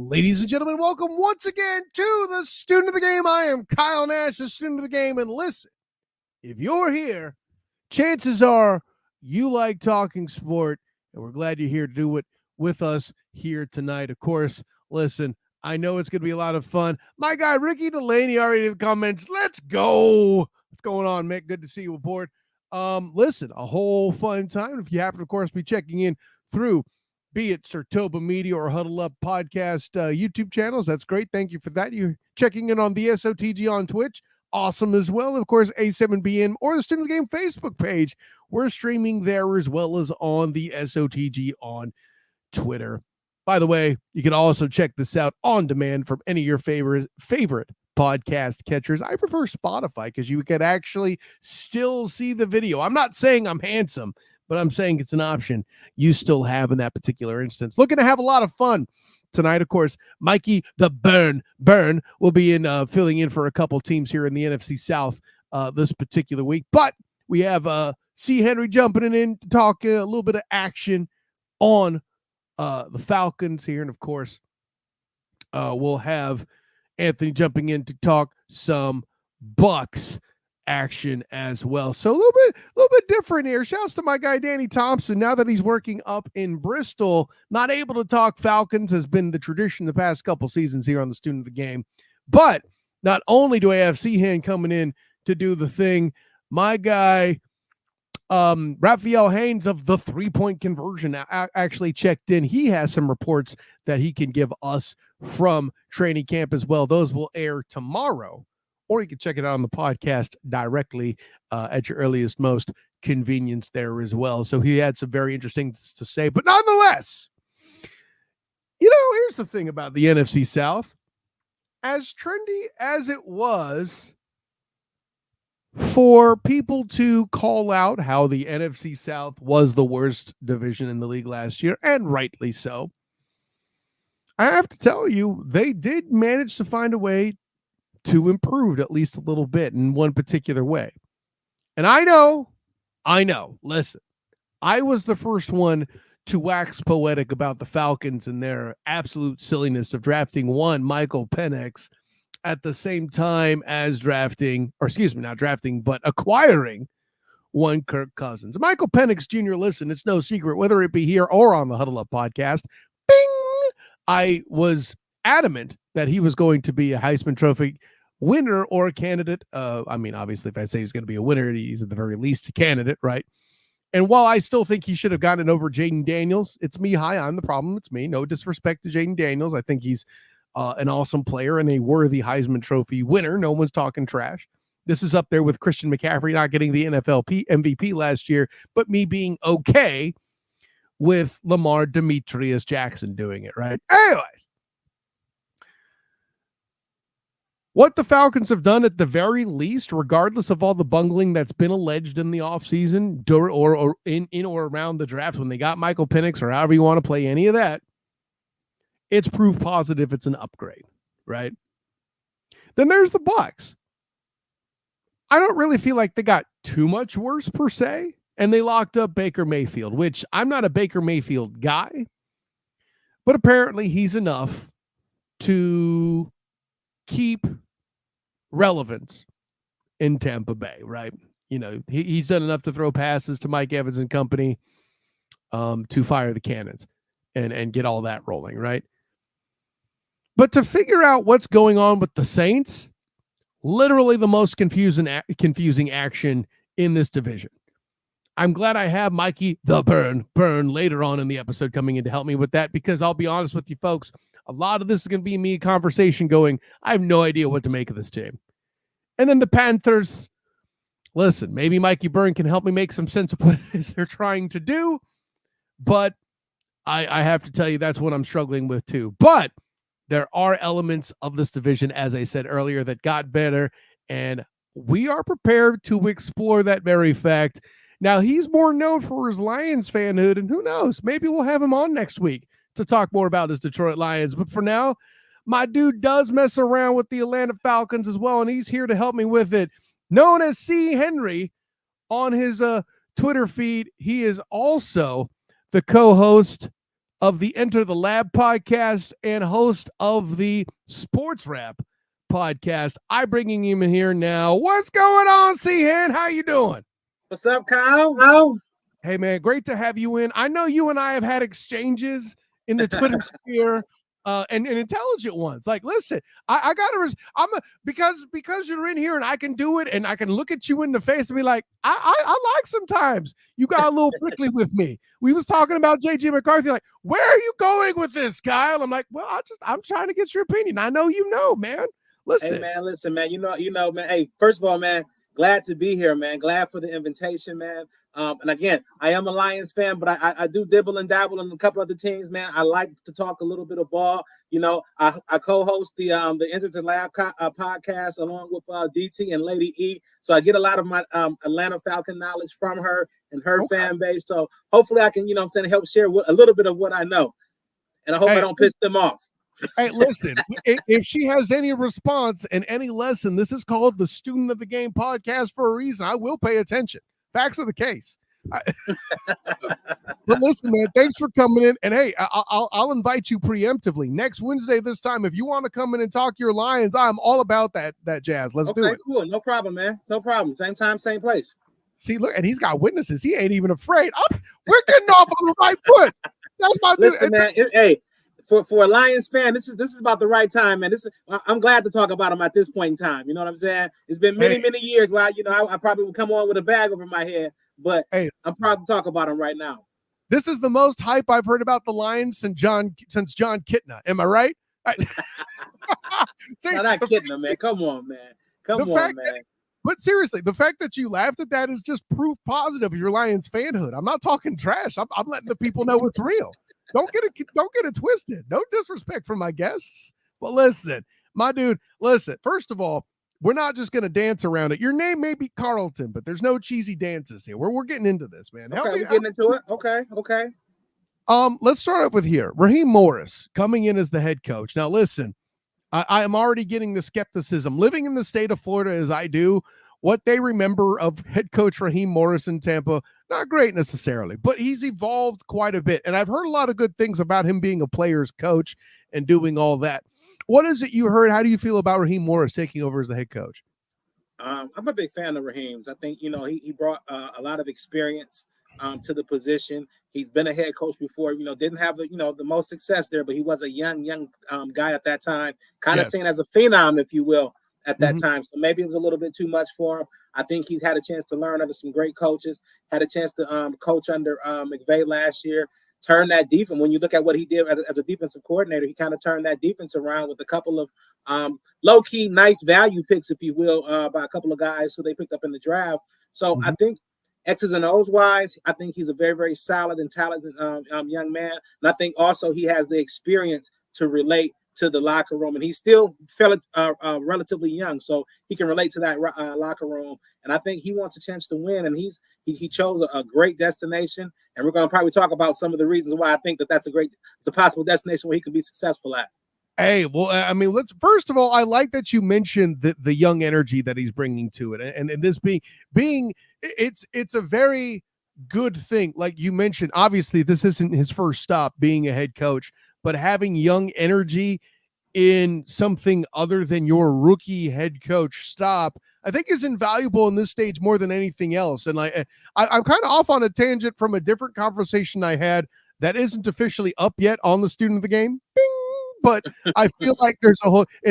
Ladies and gentlemen, welcome once again to the Student of the Game. I am Kyle Nash, the Student of the Game. And listen, if you're here, chances are you like talking sport, and we're glad you're here to do it with us here tonight. Of course, listen, I know it's going to be a lot of fun. My guy, Ricky Delaney, already in the comments. Let's go. What's going on, Mick? Good to see you aboard. Listen, a whole fun time. If you happen, of course, be checking in through be it Sartoba Media or Huddle Up Podcast YouTube channels. That's great. Thank you for that. You're checking in on the SOTG on Twitch. Awesome as well. And of course, A7BN or the Student of the Game Facebook page. We're streaming there as well as on the SOTG on Twitter. By the way, you can also check this out on demand from any of your favorite podcast catchers. I prefer Spotify because you could actually still see the video. I'm not saying I'm handsome, but I'm saying it's an option you still have in that particular instance. Looking to have a lot of fun tonight. Of course, Mikey the Burn will be filling in for a couple teams here in the NFC South this particular week. But we have C. Henry jumping in to talk a little bit of action on the Falcons here. And of course, we'll have Anthony jumping in to talk some Bucks action as well. So a little bit different here. Shouts to my guy Danny Thompson. Now that he's working up in Bristol, not able to talk Falcons has been the tradition the past couple seasons here on the Student of the Game. But not only do I have Seahan coming in to do the thing, my guy Raphael Haynes of the 3-point conversion actually checked in. He has some reports that he can give us from training camp as well. Those will air tomorrow, or you can check it out on the podcast directly at your earliest, most convenience there as well. So he had some very interesting things to say. But nonetheless, here's the thing about the NFC South. As trendy as it was for people to call out how the NFC South was the worst division in the league last year, and rightly so, I have to tell you, they did manage to find a way to improve at least a little bit in one particular way. And I know, listen, I was the first one to wax poetic about the Falcons and their absolute silliness of drafting one Michael Penix at the same time as acquiring one Kirk Cousins. Michael Penix Jr., listen, it's no secret, whether it be here or on the Huddle Up podcast, bing, I was adamant that he was going to be a Heisman Trophy winner or a candidate. Obviously, if I say he's going to be a winner, he's at the very least a candidate, right? And while I still think he should have gotten it over Jaden Daniels, it's me. Hi, I'm the problem. It's me. No disrespect to Jaden Daniels. I think he's an awesome player and a worthy Heisman Trophy winner. No one's talking trash. This is up there with Christian McCaffrey not getting the NFL MVP last year, but me being okay with Lamar Demetrius Jackson doing it, right? Anyways, what the Falcons have done at the very least, regardless of all the bungling that's been alleged in the offseason or in or around the draft when they got Michael Penix or however you want to play any of that, it's proof positive it's an upgrade, right? Then there's the Bucks. I don't really feel like they got too much worse per se, and they locked up Baker Mayfield, which I'm not a Baker Mayfield guy, but apparently he's enough to keep relevance in Tampa Bay, right? He's done enough to throw passes to Mike Evans and company to fire the cannons and get all that rolling, right? But to figure out what's going on with the Saints, literally the most confusing action in this division. I'm glad I have Mikey the Burn later on in the episode coming in to help me with that, because I'll be honest with you folks, a lot of this is going to be me conversation going, I have no idea what to make of this team. And then the Panthers, listen, maybe Mikey Byrne can help me make some sense of what it is they're trying to do, but I have to tell you that's what I'm struggling with too. But there are elements of this division, as I said earlier, that got better, and we are prepared to explore that very fact. Now, he's more known for his Lions fanhood, and who knows, maybe we'll have him on next week to talk more about his Detroit Lions. But for now, my dude does mess around with the Atlanta Falcons as well, and he's here to help me with it. Known as C. Henry on his Twitter feed, he is also the co-host of the Enter the Lab podcast and host of the Sports Rap podcast. I'm bringing him in here now. What's going on, C-Han? How you doing? What's up, Kyle? Hey, man, great to have you in. I know you and I have had exchanges in the Twitter sphere, and intelligent ones. Like, listen, I gotta, because you're in here and I can do it, and I can look at you in the face and be like, I like sometimes you got a little prickly with me. We was talking about JJ McCarthy, like, where are you going with this, Kyle? I'm like, well, I'm trying to get your opinion. I know you know, man. Listen, hey, man, listen, man. You know, man. Hey, first of all, man, glad to be here, man. Glad for the invitation, man. And again, I am a Lions fan, but I do dibble and dabble in a couple other teams, man. I like to talk a little bit of ball. You know, I co-host the Enter the Lab podcast along with DT and Lady E. So I get a lot of my Atlanta Falcon knowledge from her and her fan base. So hopefully I can, help share a little bit of what I know. And I hope I don't piss them off. Hey, listen, if she has any response and any lesson, this is called the Student of the Game podcast for a reason. I will pay attention. Facts of the case. But listen, man, thanks for coming in. And hey, I'll invite you preemptively next Wednesday this time. If you want to come in and talk your Lions, I'm all about that jazz. Let's do it. Okay, cool. No problem, man. No problem. Same time, same place. See, look, and he's got witnesses. He ain't even afraid. We're getting off on the right foot. That's my listen, man. Hey. For a Lions fan, this is about the right time, man. I'm glad to talk about them at this point in time. You know what I'm saying? It's been many years where I probably would come on with a bag over my head, but I'm proud to talk about them right now. This is the most hype I've heard about the Lions since John Kitna. Am I right? See, not Kitna, man. Come on, man. Come on, man. But seriously, the fact that you laughed at that is just proof positive of your Lions fanhood. I'm not talking trash. I'm letting the people know it's real. Don't get it twisted. No disrespect for my guests. But listen, my dude, first of all, we're not just going to dance around it. Your name may be Carlton, but there's no cheesy dances here. We're getting into this, man. Okay, we're getting into it. Okay. Let's start off with here. Raheem Morris coming in as the head coach. Now, listen, I am already getting the skepticism. Living in the state of Florida as I do, what they remember of head coach Raheem Morris in Tampa, not great necessarily, but he's evolved quite a bit. And I've heard a lot of good things about him being a player's coach and doing all that. What is it you heard? How do you feel about Raheem Morris taking over as the head coach? I'm a big fan of Raheem's. I think, he brought a lot of experience to the position. He's been a head coach before, didn't have the most success there, but he was a young guy at that time, kind of seen as a phenom, if you will, at that time. So maybe it was a little bit too much for him. I think he's had a chance to learn under some great coaches, had a chance to coach under McVay last year, turn that defense. When you look at what he did as a defensive coordinator, he kind of turned that defense around with a couple of low-key nice value picks, if you will, by a couple of guys who they picked up in the draft. So I think X's and O's wise, I think he's a very, very solid and talented young man. And I think also he has the experience to relate to the locker room, and he's still relatively young, so he can relate to that locker room. And I think he wants a chance to win, and he chose a great destination. And we're going to probably talk about some of the reasons why I think it's a possible destination where he can be successful at. Hey, well, I mean, first of all, I like that you mentioned the young energy that he's bringing to it, and this being it's a very good thing. Like you mentioned, obviously this isn't his first stop being a head coach, but having young energy in something other than your rookie head coach stop, I think is invaluable in this stage more than anything else. And I'm kind of off on a tangent from a different conversation I had that isn't officially up yet on the Student of the Game. Bing! But I feel like there's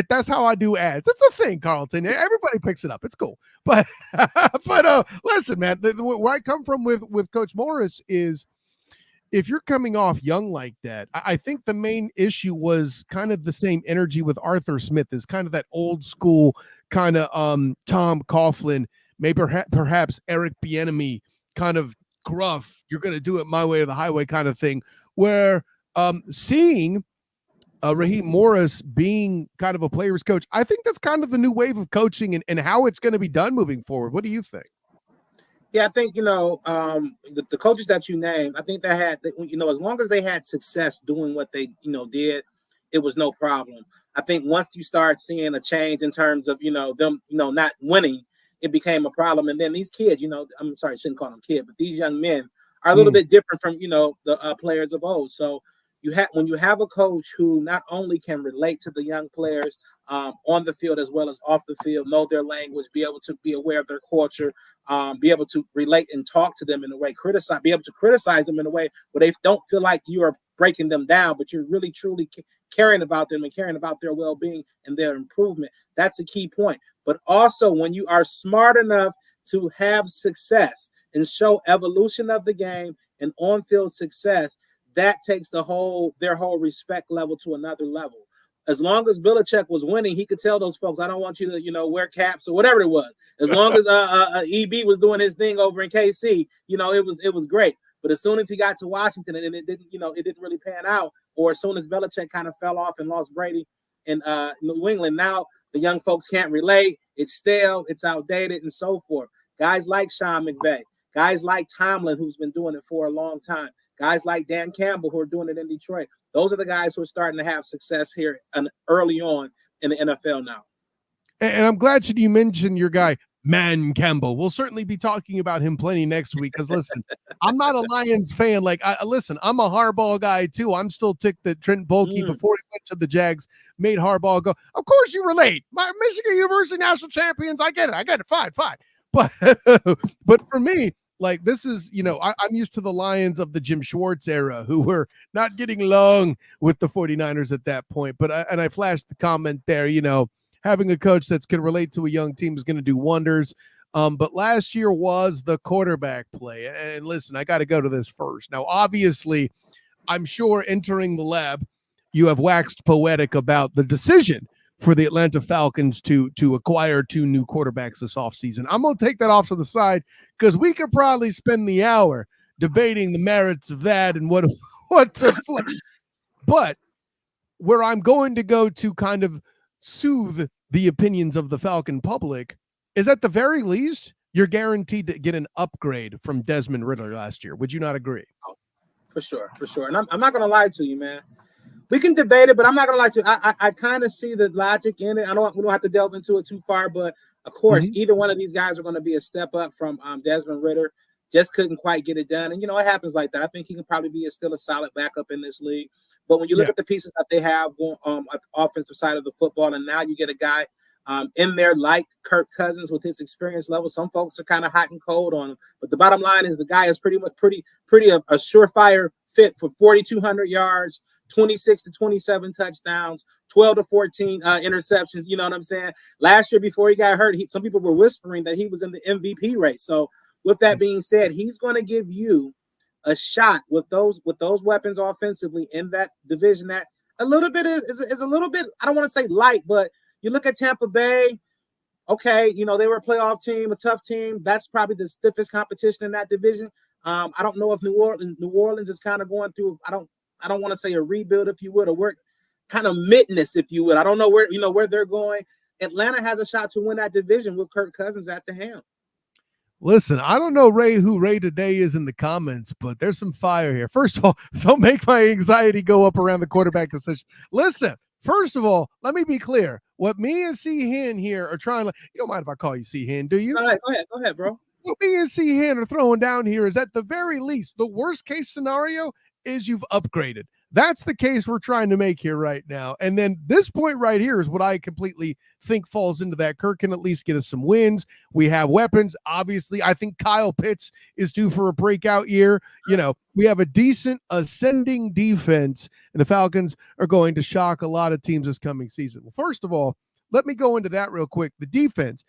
that's how I do ads. It's a thing, Carlton. Everybody picks it up. It's cool. But listen, man, where I come from with Coach Morris is, if you're coming off young like that, I think the main issue was kind of the same energy with Arthur Smith, is kind of that old school kind of Tom Coughlin, maybe perhaps Eric Bieniemy kind of gruff, you're going to do it my way or the highway kind of thing, where seeing Raheem Morris being kind of a player's coach, I think that's kind of the new wave of coaching and how it's going to be done moving forward. What do you think? Yeah, I think, the coaches that you named, I think they had, as long as they had success doing what they, did, it was no problem. I think once you start seeing a change in terms of, them, not winning, it became a problem. And then these kids, I'm sorry, I shouldn't call them kids, but these young men are a little bit different from, the players of old. So, when you have a coach who not only can relate to the young players on the field as well as off the field, know their language, be able to be aware of their culture, be able to relate and talk to them in a way, be able to criticize them in a way where they don't feel like you are breaking them down, but you're really truly caring about them and caring about their well-being and their improvement. That's a key point. But also, when you are smart enough to have success and show evolution of the game and on-field success, that takes their whole respect level to another level. As long as Belichick was winning, he could tell those folks, "I don't want you to, wear caps," or whatever it was. As long as EB was doing his thing over in KC, it was great. But as soon as he got to Washington and it didn't really pan out, or as soon as Belichick kind of fell off and lost Brady in New England, now the young folks can't relate. It's stale, it's outdated, and so forth. Guys like Sean McVay, guys like Tomlin, who's been doing it for a long time, guys like Dan Campbell, who are doing it in Detroit. Those are the guys who are starting to have success here early on in the NFL now. And I'm glad you mentioned your guy, Man Campbell. We'll certainly be talking about him plenty next week because, listen, I'm not a Lions fan. Listen, I'm a Harbaugh guy, too. I'm still ticked that Trent Baalke, before he went to the Jags, made Harbaugh go. Of course you relate. My Michigan University national champions. I get it. Fine. But for me, this is, I'm used to the Lions of the Jim Schwartz era who were not getting along with the 49ers at that point. But I flashed the comment there, having a coach that's going to relate to a young team is going to do wonders. But last year was the quarterback play. And listen, I got to go to this first. Now, obviously, I'm sure entering the lab, you have waxed poetic about the decision for the Atlanta Falcons to acquire 2 new quarterbacks this offseason. I'm going to take that off to the side because we could probably spend the hour debating the merits of that and what took place. But where I'm going to go to kind of soothe the opinions of the Falcon public is, at the very least, you're guaranteed to get an upgrade from Desmond Ridder last year. Would you not agree? Oh, for sure. And I'm not going to lie to you, man. We can debate it, but I'm not going to lie to you. I kind of see the logic in it. We don't have to delve into it too far, but of course, either one of these guys are going to be a step up from Desmond Ridder. Just couldn't quite get it done. And, it happens like that. I think he can probably be still a solid backup in this league. But when you look at the pieces that they have going on the offensive side of the football, and now you get a guy in there like Kirk Cousins with his experience level, some folks are kind of hot and cold on him. But the bottom line is the guy is pretty a surefire fit for 4,200 yards, 26 to 27 touchdowns, 12 to 14 interceptions. You know what I'm saying? Last year, before he got hurt, some people were whispering that he was in the MVP race. So with that being said, he's going to give you a shot with those weapons offensively in that division that a little bit is a little bit, I don't want to say light, but you look at Tampa Bay, okay, they were a playoff team, a tough team. That's probably the stiffest competition in that division. I don't know if New Orleans is kind of going through, I don't want to say a rebuild, if you would, or work kind of midness, if you would. I don't know where they're going. Atlanta has a shot to win that division with Kirk Cousins at the helm. Listen, I don't know who Ray today is in the comments, but there's some fire here. First of all, don't make my anxiety go up around the quarterback decision. Listen, first of all, let me be clear. What me and C. Hen here are trying to, you don't mind if I call you C. Hen, do you? All right, go ahead, bro. What me and C. Hen are throwing down here is, at the very least, the worst case scenario is you've upgraded. That's the case we're trying to make here right now. And then this point right here is what I completely think falls into that. Kirk can at least get us some wins. We have weapons. Obviously, I think Kyle Pitts is due for a breakout year. We have a decent ascending defense, and the Falcons are going to shock a lot of teams this coming season. Well, first of all, let me go into that real quick. The defense.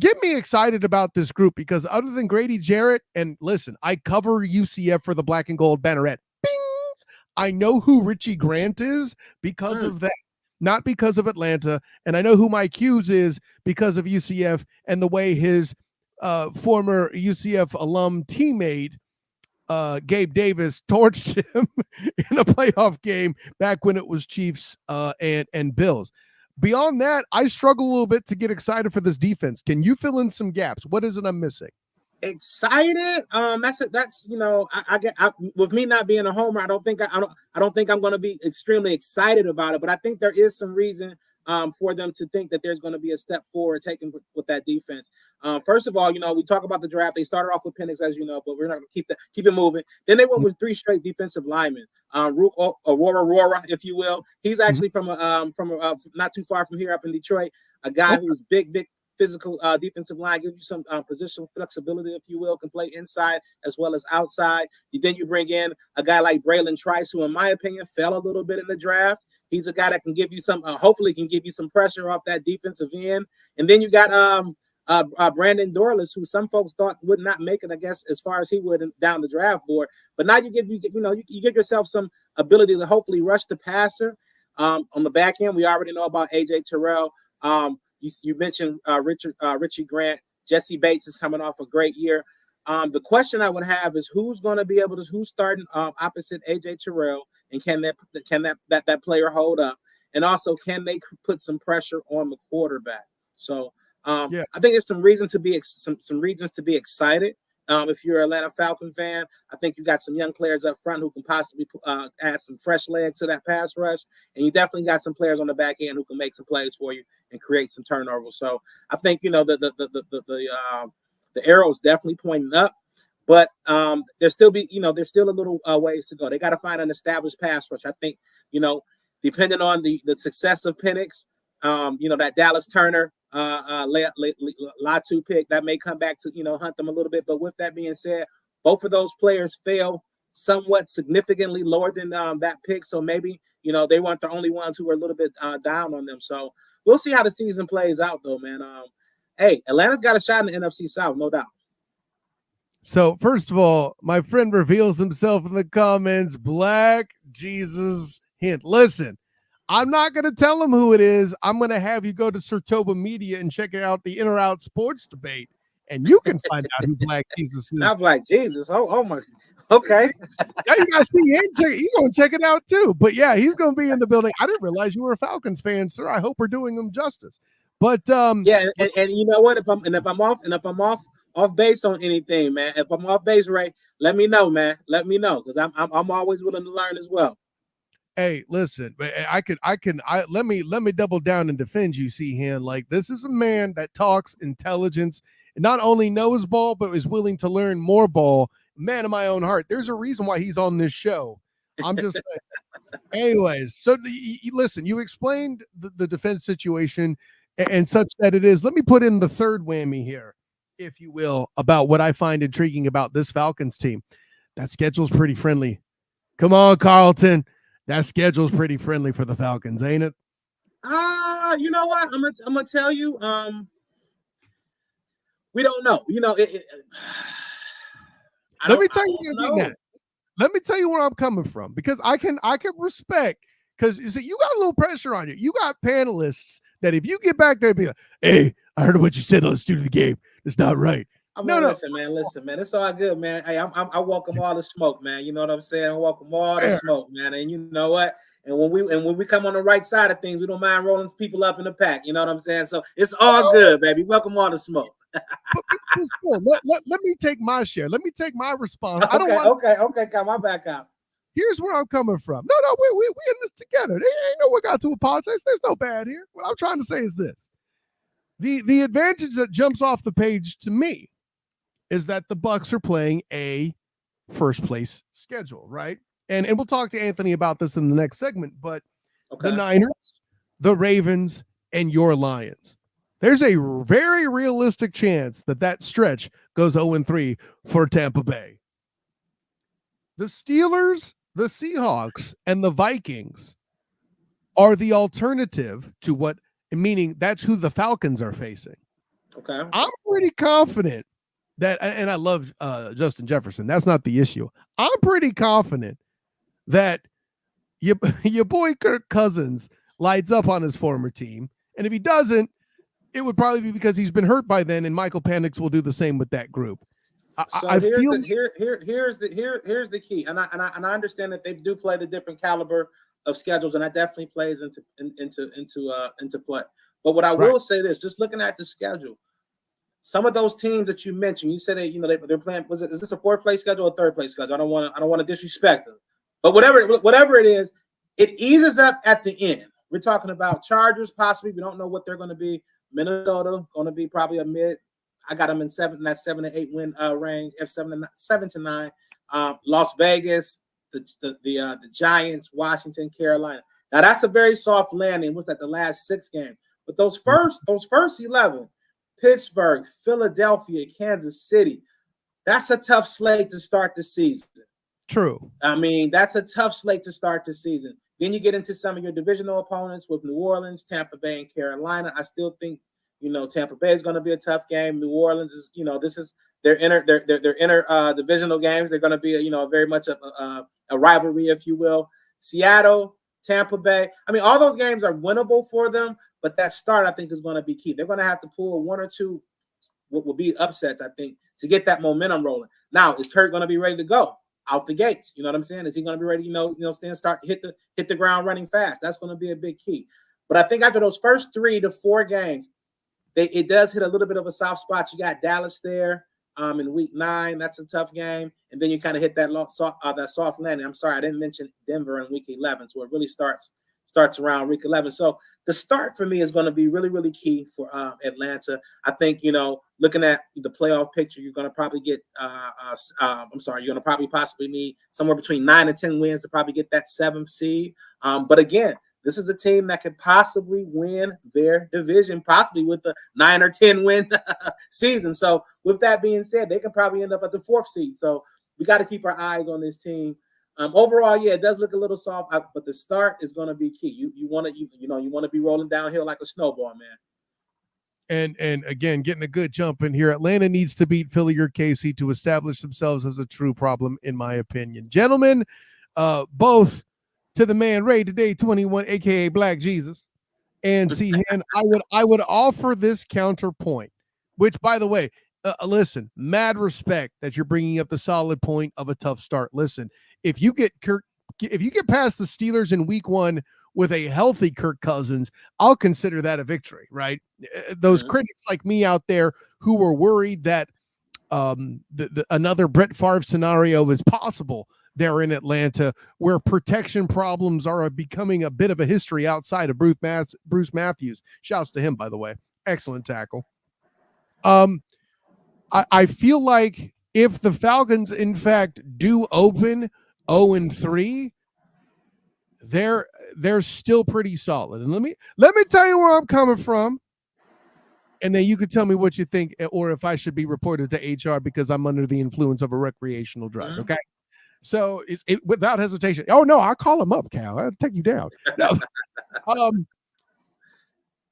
Get me excited about this group because other than Grady Jarrett, and listen, I cover UCF for the Black and Gold Banneret. I know who Richie Grant is because of that, not because of Atlanta. And I know who Mike Hughes is because of UCF and the way his former UCF alum teammate, Gabe Davis, torched him in a playoff game back when it was Chiefs and Bills. Beyond that, I struggle a little bit to get excited for this defense. Can you fill in some gaps? What is it I'm missing? Excited. That's I get with me not being a homer, I don't think I'm going to be extremely excited about it, but I think there is some reason for them to think that there's going to be a step forward taken with that defense. First of all, we talk about the draft. They started off with Penix, as you know, but we're not going to keep it moving. Then they went with 3 straight defensive linemen. Aurora, if you will. He's actually from not too far from here up in Detroit. A guy who's big physical defensive line, gives you some positional flexibility, if you will, can play inside as well as outside. Then you bring in a guy like Braylon Trice, who, in my opinion, fell a little bit in the draft. He's a guy that can give you some, hopefully can give you some pressure off that defensive end. And then you got Brandon Dorless, who some folks thought would not make it, I guess, as far as he would down the draft board. But now you give yourself some ability to hopefully rush the passer. On the back end, we already know about AJ Terrell. You mentioned Richie Grant. Jesse Bates is coming off a great year. The question I would have is who's starting opposite AJ Terrell, and can that player hold up, and also can they put some pressure on the quarterback? So I think there's some reasons to be excited. If you're an Atlanta Falcon fan, I think you got some young players up front who can possibly add some fresh legs to that pass rush, and you definitely got some players on the back end who can make some plays for you and create some turnovers. So I think the arrow is definitely pointing up, but there's still a little ways to go. They got to find an established pass rush. I think depending on the success of Penix, that Dallas Turner Latu pick that may come back to hunt them a little bit. But with that being said, both of those players fell somewhat significantly lower than that pick. So maybe they weren't the only ones who were a little bit down on them. So we'll see how the season plays out, though, man. Hey, Atlanta's got a shot in the NFC South, no doubt. So first of all, my friend reveals himself in the comments. Black Jesus hint. Listen, I'm not going to tell him who it is. I'm going to have you go to Sartoba Media and check out the In or Out Sports Debate, and you can find out who Black Jesus is. Not Black Jesus. Oh my. Okay. Yeah, you guys see him. You're going to check it out too. But yeah, he's going to be in the building. I didn't realize you were a Falcons fan, sir. I hope we're doing him justice. But yeah, and you know what? If I'm off base on anything, man. If I'm off base, right, let me know, man. Let me know, because I'm always willing to learn as well. Hey, listen, let me double down and defend you, C-Han. Like, this is a man that talks intelligence and not only knows ball, but is willing to learn more ball. Man of my own heart. There's a reason why he's on this show. I'm just saying. Anyways, so listen, you explained the defense situation and such that it is. Let me put in the third whammy here, if you will, about what I find intriguing about this Falcons team. That schedule's pretty friendly. Come on, Carlton. That schedule's pretty friendly for the Falcons, ain't it? You know what? I'm gonna tell you. We don't know. Let me tell you where I'm coming from, because I can respect, because you see, you got a little pressure on you. You got panelists that if you get back there, be like, "Hey, I heard what you said on the Student of the Game. It's not right." Listen, man. It's all good, man. Hey, I welcome all the smoke, man. You know what I'm saying? I welcome all the smoke, man. And you know what? And when we come on the right side of things, we don't mind rolling people up in the pack. You know what I'm saying? So it's all good, baby. Welcome all the smoke. let me take my share. Let me take my response. Okay. Got my back out. Here's where I'm coming from. No, we in this together. There ain't no one got to apologize. There's no bad here. What I'm trying to say is this: the advantage that jumps off the page to me is that the Bucs are playing a first place schedule, right? And we'll talk to Anthony about this in the next segment, but the Niners, the Ravens, and your Lions. There's a very realistic chance that stretch goes 0-3 for Tampa Bay. The Steelers, the Seahawks, and the Vikings are the alternative to what, meaning that's who the Falcons are facing. Okay. I'm pretty confident that, and I love Justin Jefferson. That's not the issue. I'm pretty confident that your boy Kirk Cousins lights up on his former team. And if he doesn't, it would probably be because he's been hurt by then, and Michael Penix will do the same with that group. Here's the key. And I understand that they do play the different caliber of schedules, and that definitely plays into play. But what I will say this, just looking at the schedule, some of those teams that you mentioned, you said that they're playing. Is this a fourth place schedule or third place schedule? I don't want to disrespect them, but whatever it is, it eases up at the end, We're talking about Chargers, possibly. We don't know what they're going to be. Minnesota going to be probably a mid. I got them in that 7 to 8 win range. F7 to 9. Las Vegas, the Giants, Washington, Carolina. Now that's a very soft landing. What's that? The last 6 games, but those first 11, Pittsburgh, Philadelphia, Kansas City. That's a tough slate to start the season. True. I mean, that's a tough slate to start the season. Then you get into some of your divisional opponents with New Orleans, Tampa Bay, and Carolina. I still think, Tampa Bay is going to be a tough game. New Orleans is, this is their inner divisional games. They're going to be, very much a rivalry, if you will. Seattle, Tampa Bay. I mean, all those games are winnable for them, but that start, I think, is going to be key. They're going to have to pull 1 or 2, what will be upsets, I think, to get that momentum rolling. Now, is Kirk going to be ready to go out the gates? You know what I'm saying? Is he going to be ready, start to hit the ground running fast? That's going to be a big key. But I think after those first 3 to 4 games, it does hit a little bit of a soft spot. You got Dallas there in week 9. That's a tough game. And then you kind of hit that soft landing. I'm sorry, I didn't mention Denver in week 11. So it really starts around week 11. So the start for me is going to be really, really key for Atlanta. I think, looking at the playoff picture, you're going to probably get, you're going to probably possibly need somewhere between 9 and 10 wins to probably get that 7th seed. But again, this is a team that could possibly win their division, possibly with the 9 or 10 win season. So with that being said, they can probably end up at the 4th seed. So we got to keep our eyes on this team. Overall, yeah, it does look a little soft, but the start is going to be key. You want to be rolling downhill like a snowball, man. And again, getting a good jump in here. Atlanta needs to beat Philly or KC to establish themselves as a true problem, in my opinion. Gentlemen, both to the man Ray Today 21, aka Black Jesus, and Cihan, I would offer this counterpoint, which, by the way, listen, mad respect that you're bringing up the solid point of a tough start. Listen, if you get past the Steelers in week 1 with a healthy Kirk Cousins, I'll consider that a victory, right? Those critics like me out there who were worried that another Brett Favre scenario is possible there in Atlanta, where protection problems are becoming a bit of a history outside of Bruce Matthews. Shouts to him, by the way. Excellent tackle. I feel like if the Falcons, in fact, do open 0-3, they're still pretty solid. And let me tell you where I'm coming from, and then you could tell me what you think, or if I should be reported to HR because I'm under the influence of a recreational drug. Okay. So it's without hesitation. Oh no, I'll call him up, Cal. I'll take you down. No.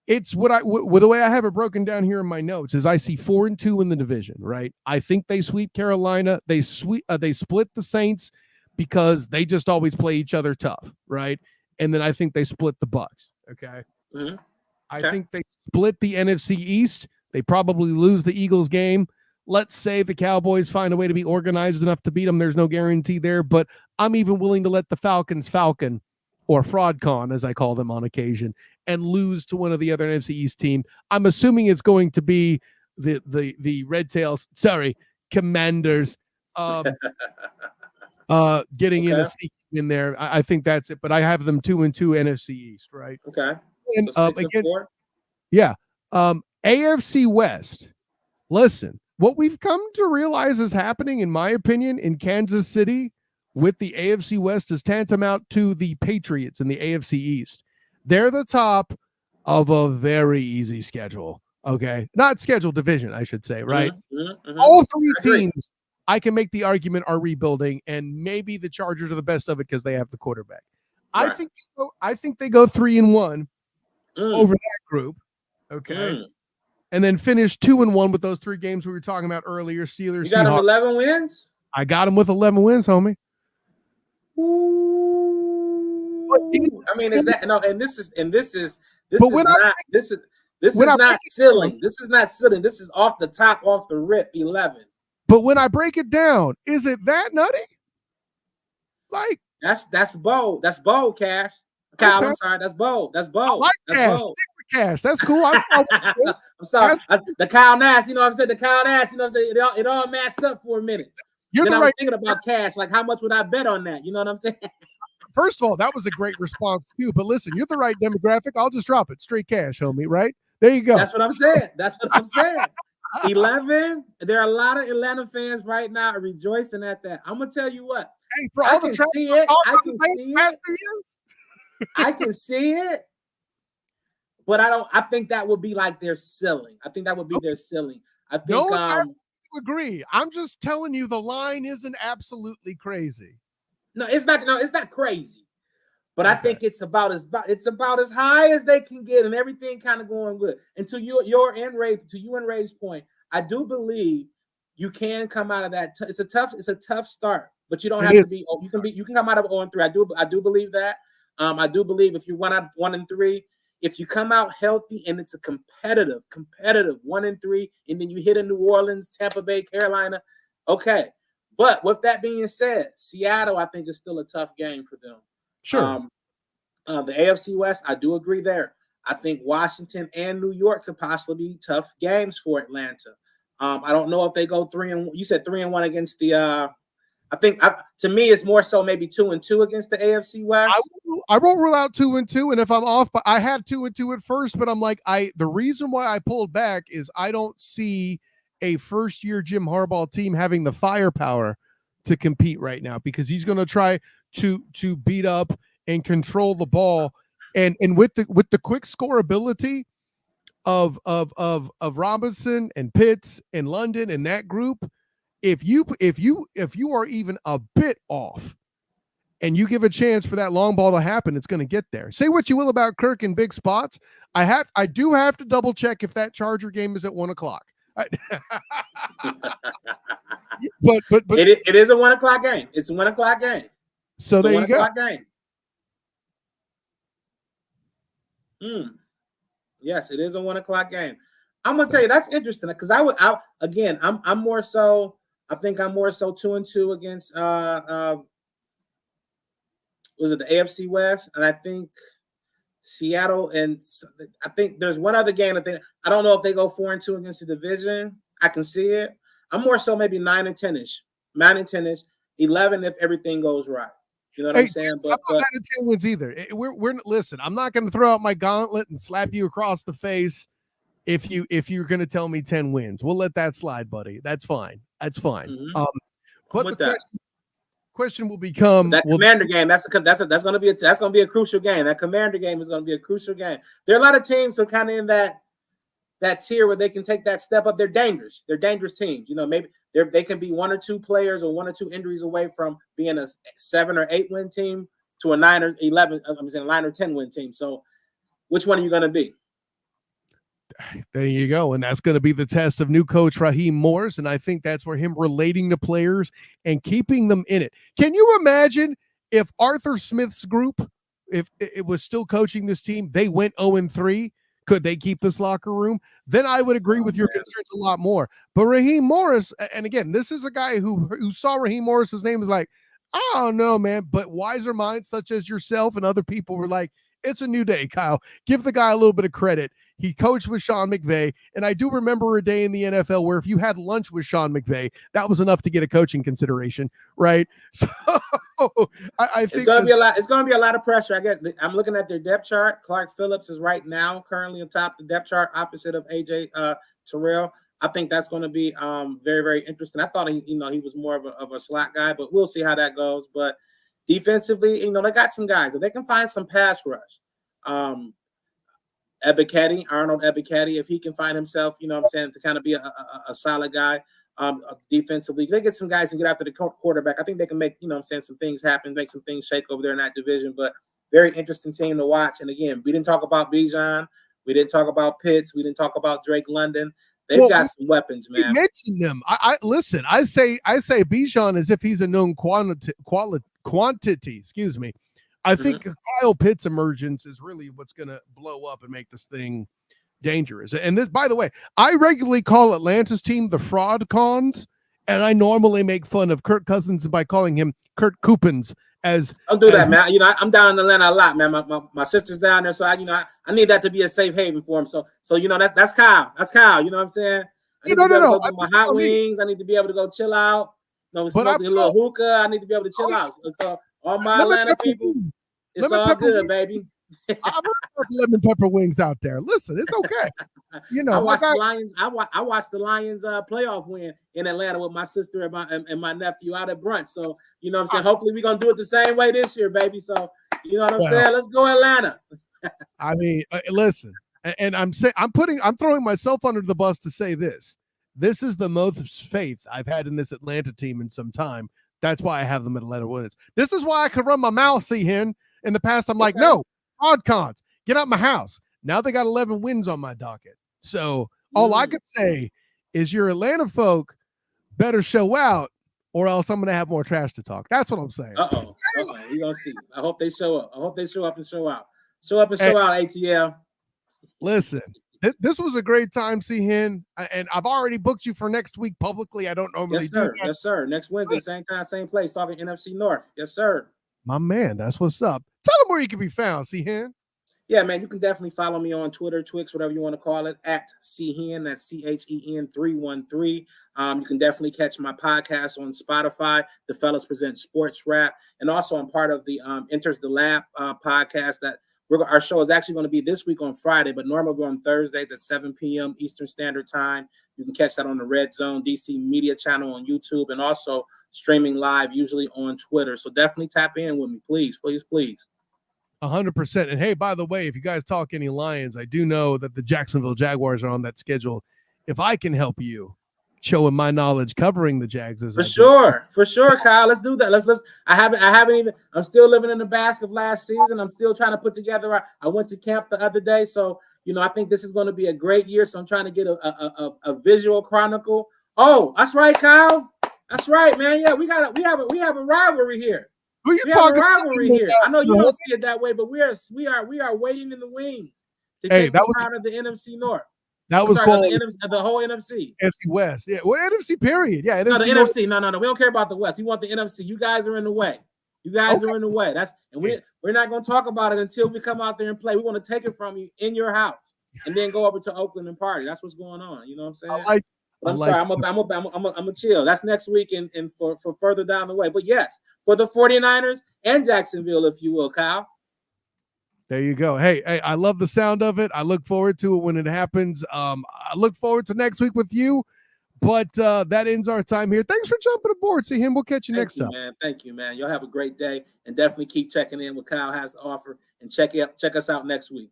It's the way I have it broken down here in my notes is I see 4-2 in the division, right? I think they sweep Carolina. They split the Saints because they just always play each other tough, right? And then I think they split the Bucks. Okay. Mm-hmm. I think they split the NFC East. They probably lose the Eagles game. Let's say the Cowboys find a way to be organized enough to beat them. There's no guarantee there, but I'm even willing to let the Falcons falcon, or FraudCon, as I call them on occasion, and lose to one of the other NFC East team. I'm assuming it's going to be the Red Tails, Commanders, getting in there. I think that's it, but I have them 2-2 NFC East, right? Okay. And AFC West. Listen, what we've come to realize is happening, in my opinion, in Kansas City with the AFC West is tantamount to the Patriots in the AFC East. They're the top of a very easy schedule. Okay. Not schedule, division, I should say, right? All 3 teams, I can make the argument, are rebuilding, and maybe the Chargers are the best of it because they have the quarterback. Right. I think they go 3-1 over that group. Okay. And then finish 2-1 with those 3 games we were talking about earlier. Steelers. You got them 11 wins? I got them with 11 wins, homie. I mean, is that no? And this is not ceiling. This is not ceiling. This is off the top, off the rip. 11. But when I break it down, is it that nutty? Like that's bold. That's bold, Cash. Kyle, okay. I'm sorry. That's bold. That's bold. I like that's Cash. Bold. Stick with Cash. That's cool. I'm sorry. The Kyle Nash. You know what I'm saying? The Kyle Nash. You know what I'm saying? It all matched up for a minute. Then I was thinking about Cash. Like, how much would I bet on that? You know what I'm saying? First of all, that was a great response too. But listen, you're the right demographic. I'll just drop it straight cash, homie. Right there, you go. That's what I'm saying. That's what I'm saying. 11. There are a lot of Atlanta fans right now rejoicing at that. I'm gonna tell you what. Hey, for all I can see it. I can see it. I can see it. But I think that would be like their ceiling. I think that would be their ceiling. I think no one has to agree. I'm just telling you the line isn't absolutely crazy. No, it's not crazy. But okay. I think it's about as high as they can get, and everything kind of going good. And to your and Ray's point, I do believe you can come out of that. It's a tough start, but you don't have to be. You can come out of 0-3. I do believe that. I do believe if you're 1-3, if you come out healthy and it's a competitive 1-3, and then you hit a New Orleans, Tampa Bay, Carolina, okay. But with that being said, Seattle, I think, is still a tough game for them. Sure. The AFC West, I do agree there. I think Washington and New York could possibly be tough games for Atlanta. I don't know if they go 3-1. You said 3-1 against the. To me, it's more so maybe 2-2 against the AFC West. I won't rule out 2-2, and if I'm off, but I had 2-2 at first, but I'm like, the reason why I pulled back is I don't see a first-year Jim Harbaugh team having the firepower to compete right now, because he's going to try to beat up and control the ball, and with the quick scoreability of Robinson and Pitts and London and that group, if you are even a bit off and you give a chance for that long ball to happen, it's going to get there. Say what you will about Kirk in big spots. I do have to double check if that Charger game is at 1:00. but it is a 1:00 game. It's a 1:00 game. So there you go. Game. Yes, it is a 1:00 game. I'm gonna tell you that's interesting, because I'm more so. I think I'm more so 2-2 against was it the AFC West, and I think Seattle, and I think there's one other game. I don't know if they go 4-2 against the division. I can see it. I'm more so maybe 9-10ish, 11 if everything goes right. You know what I'm saying? But I'm not 9-10 wins either. We're listen. I'm not going to throw out my gauntlet and slap you across the face if you're going to tell me 10 wins. We'll let that slide, buddy. That's fine. That's fine. Mm-hmm. But the question will become that Commander game. That's going to be a crucial game. That Commander game is going to be a crucial game. There are a lot of teams who are kind of in that tier where they can take that step up. They're dangerous. They're dangerous teams. You know, maybe they can be 1 or 2 players or 1 or 2 injuries away from being a 7 or 8 win team to a 9 or 11. I'm saying 9 or 10 win team. So, which one are you going to be? There you go. And that's going to be the test of new coach Raheem Morris. And I think that's where him relating to players and keeping them in it. Can you imagine if Arthur Smith's group, if it was still coaching this team, they went 0-3? Could they keep this locker room? Then I would agree with your concerns a lot more. But Raheem Morris, and again, this is a guy who saw Raheem Morris's name, is like, I don't know, man. But wiser minds such as yourself and other people were like, it's a new day, Kyle. Give the guy a little bit of credit. He coached with Sean McVay, and I do remember a day in the NFL where if you had lunch with Sean McVay, that was enough to get a coaching consideration, right? So I think it's going to be a lot. It's going to be a lot of pressure. I guess I'm looking at their depth chart. Clark Phillips is right now currently atop the depth chart, opposite of AJ Terrell. I think that's going to be very, very interesting. I thought he was more of a slot guy, but we'll see how that goes. But defensively, they got some guys. If they can find some pass rush, Arnold Ebiketie, if he can find himself, to kind of be a solid guy defensively. They get some guys who get after the quarterback. I think they can make, some things happen, make some things shake over there in that division. But very interesting team to watch. And again, we didn't talk about Bijan. We didn't talk about Pitts. We didn't talk about Drake London. They've got some weapons, man. You mentioned them. Listen. I say Bijan as if he's a known quantity. Excuse me. I think Kyle Pitts' emergence is really what's going to blow up and make this thing dangerous. And this, by the way, I regularly call Atlanta's team the Fraud Cons, and I normally make fun of Kirk Cousins by calling him Kurt Coupons. Don't do that, man. I'm down in Atlanta a lot, man. My sister's down there, so I need that to be a safe haven for him. So that's Kyle. That's Kyle. You know what I'm saying? I need to be able to go get my hot wings. I need to be able to go chill out. Smoke a little hookah. I need to be able to chill out. So All my lemon Atlanta pepper people, wings. it's Lemon all pepper good, wings. baby. I've heard about the lemon pepper wings out there. Listen, it's okay. You know, I watched the Lions. I watched the Lions playoff win in Atlanta with my sister and my nephew out at brunch. So you know what I'm saying. Hopefully we're gonna do it the same way this year, baby. So you know what I'm saying. Let's go Atlanta. I mean, listen, and I'm throwing myself under the bus to say this. This is the most faith I've had in this Atlanta team in some time. That's why I have them at 11 wins. This is why I could run my mouth, see him. In the past, I'm like, no, odd cons, get out my house. Now they got 11 wins on my docket. So all I could say is your Atlanta folk better show out, or else I'm going to have more trash to talk. That's what I'm saying. Uh-oh. We're going to see. I hope they show up. I hope they show up and show out. Show up and show out, ATL. Listen, this was a great time, Hen, and I've already booked you for next week publicly. I don't normally do that. Yes, sir. Next Wednesday, same time, same place, talking NFC North. Yes, sir. My man, that's what's up. Tell them where you can be found, Hen. Yeah, man, you can definitely follow me on Twitter, Twix, whatever you want to call it, at Hen. That's CHEN 313. You can definitely catch my podcast on Spotify. The Fellas Present Sports Rap, and also I'm part of the Enters the Lab podcast. That our show is actually going to be this week on Friday, but normally we're on Thursdays at 7 p.m. Eastern Standard Time. You can catch that on the Red Zone DC Media channel on YouTube, and also streaming live, usually on Twitter. So definitely tap in with me, please, please, please. 100%. And hey, by the way, if you guys talk any Lions, I do know that the Jacksonville Jaguars are on that schedule. If I can help you showing my knowledge covering the Jags, for sure, Kyle. Let's do that. Let's. I haven't even. I'm still living in the basket of last season. I'm still trying to put together. I went to camp the other day, so you know I think this is going to be a great year. So I'm trying to get a visual chronicle. Oh, that's right, Kyle. That's right, man. Yeah, we have a rivalry here. Who you talking rivalry here? I know you don't see it that way, but we are waiting in the wings to take the crown of the NFC North. That was called the whole NFC. NFC West. Yeah, well, NFC period. Yeah, no, NFC the NFC. No. We don't care about the West. We want the NFC. You guys are in the way. Are in the way. We're not going to talk about it until we come out there and play. We want to take it from you in your house and then go over to Oakland and party. That's what's going on. You know what I'm saying? I'm sorry. I'm a chill. That's next week and for further down the way. But yes, for the 49ers and Jacksonville, if you will, Kyle. There you go. Hey, I love the sound of it. I look forward to it when it happens. I look forward to next week with you. But that ends our time here. Thanks for jumping aboard. See him. We'll catch you next time. Man. Thank you, man. Y'all have a great day. And definitely keep checking in what Kyle has to offer. And check us out next week.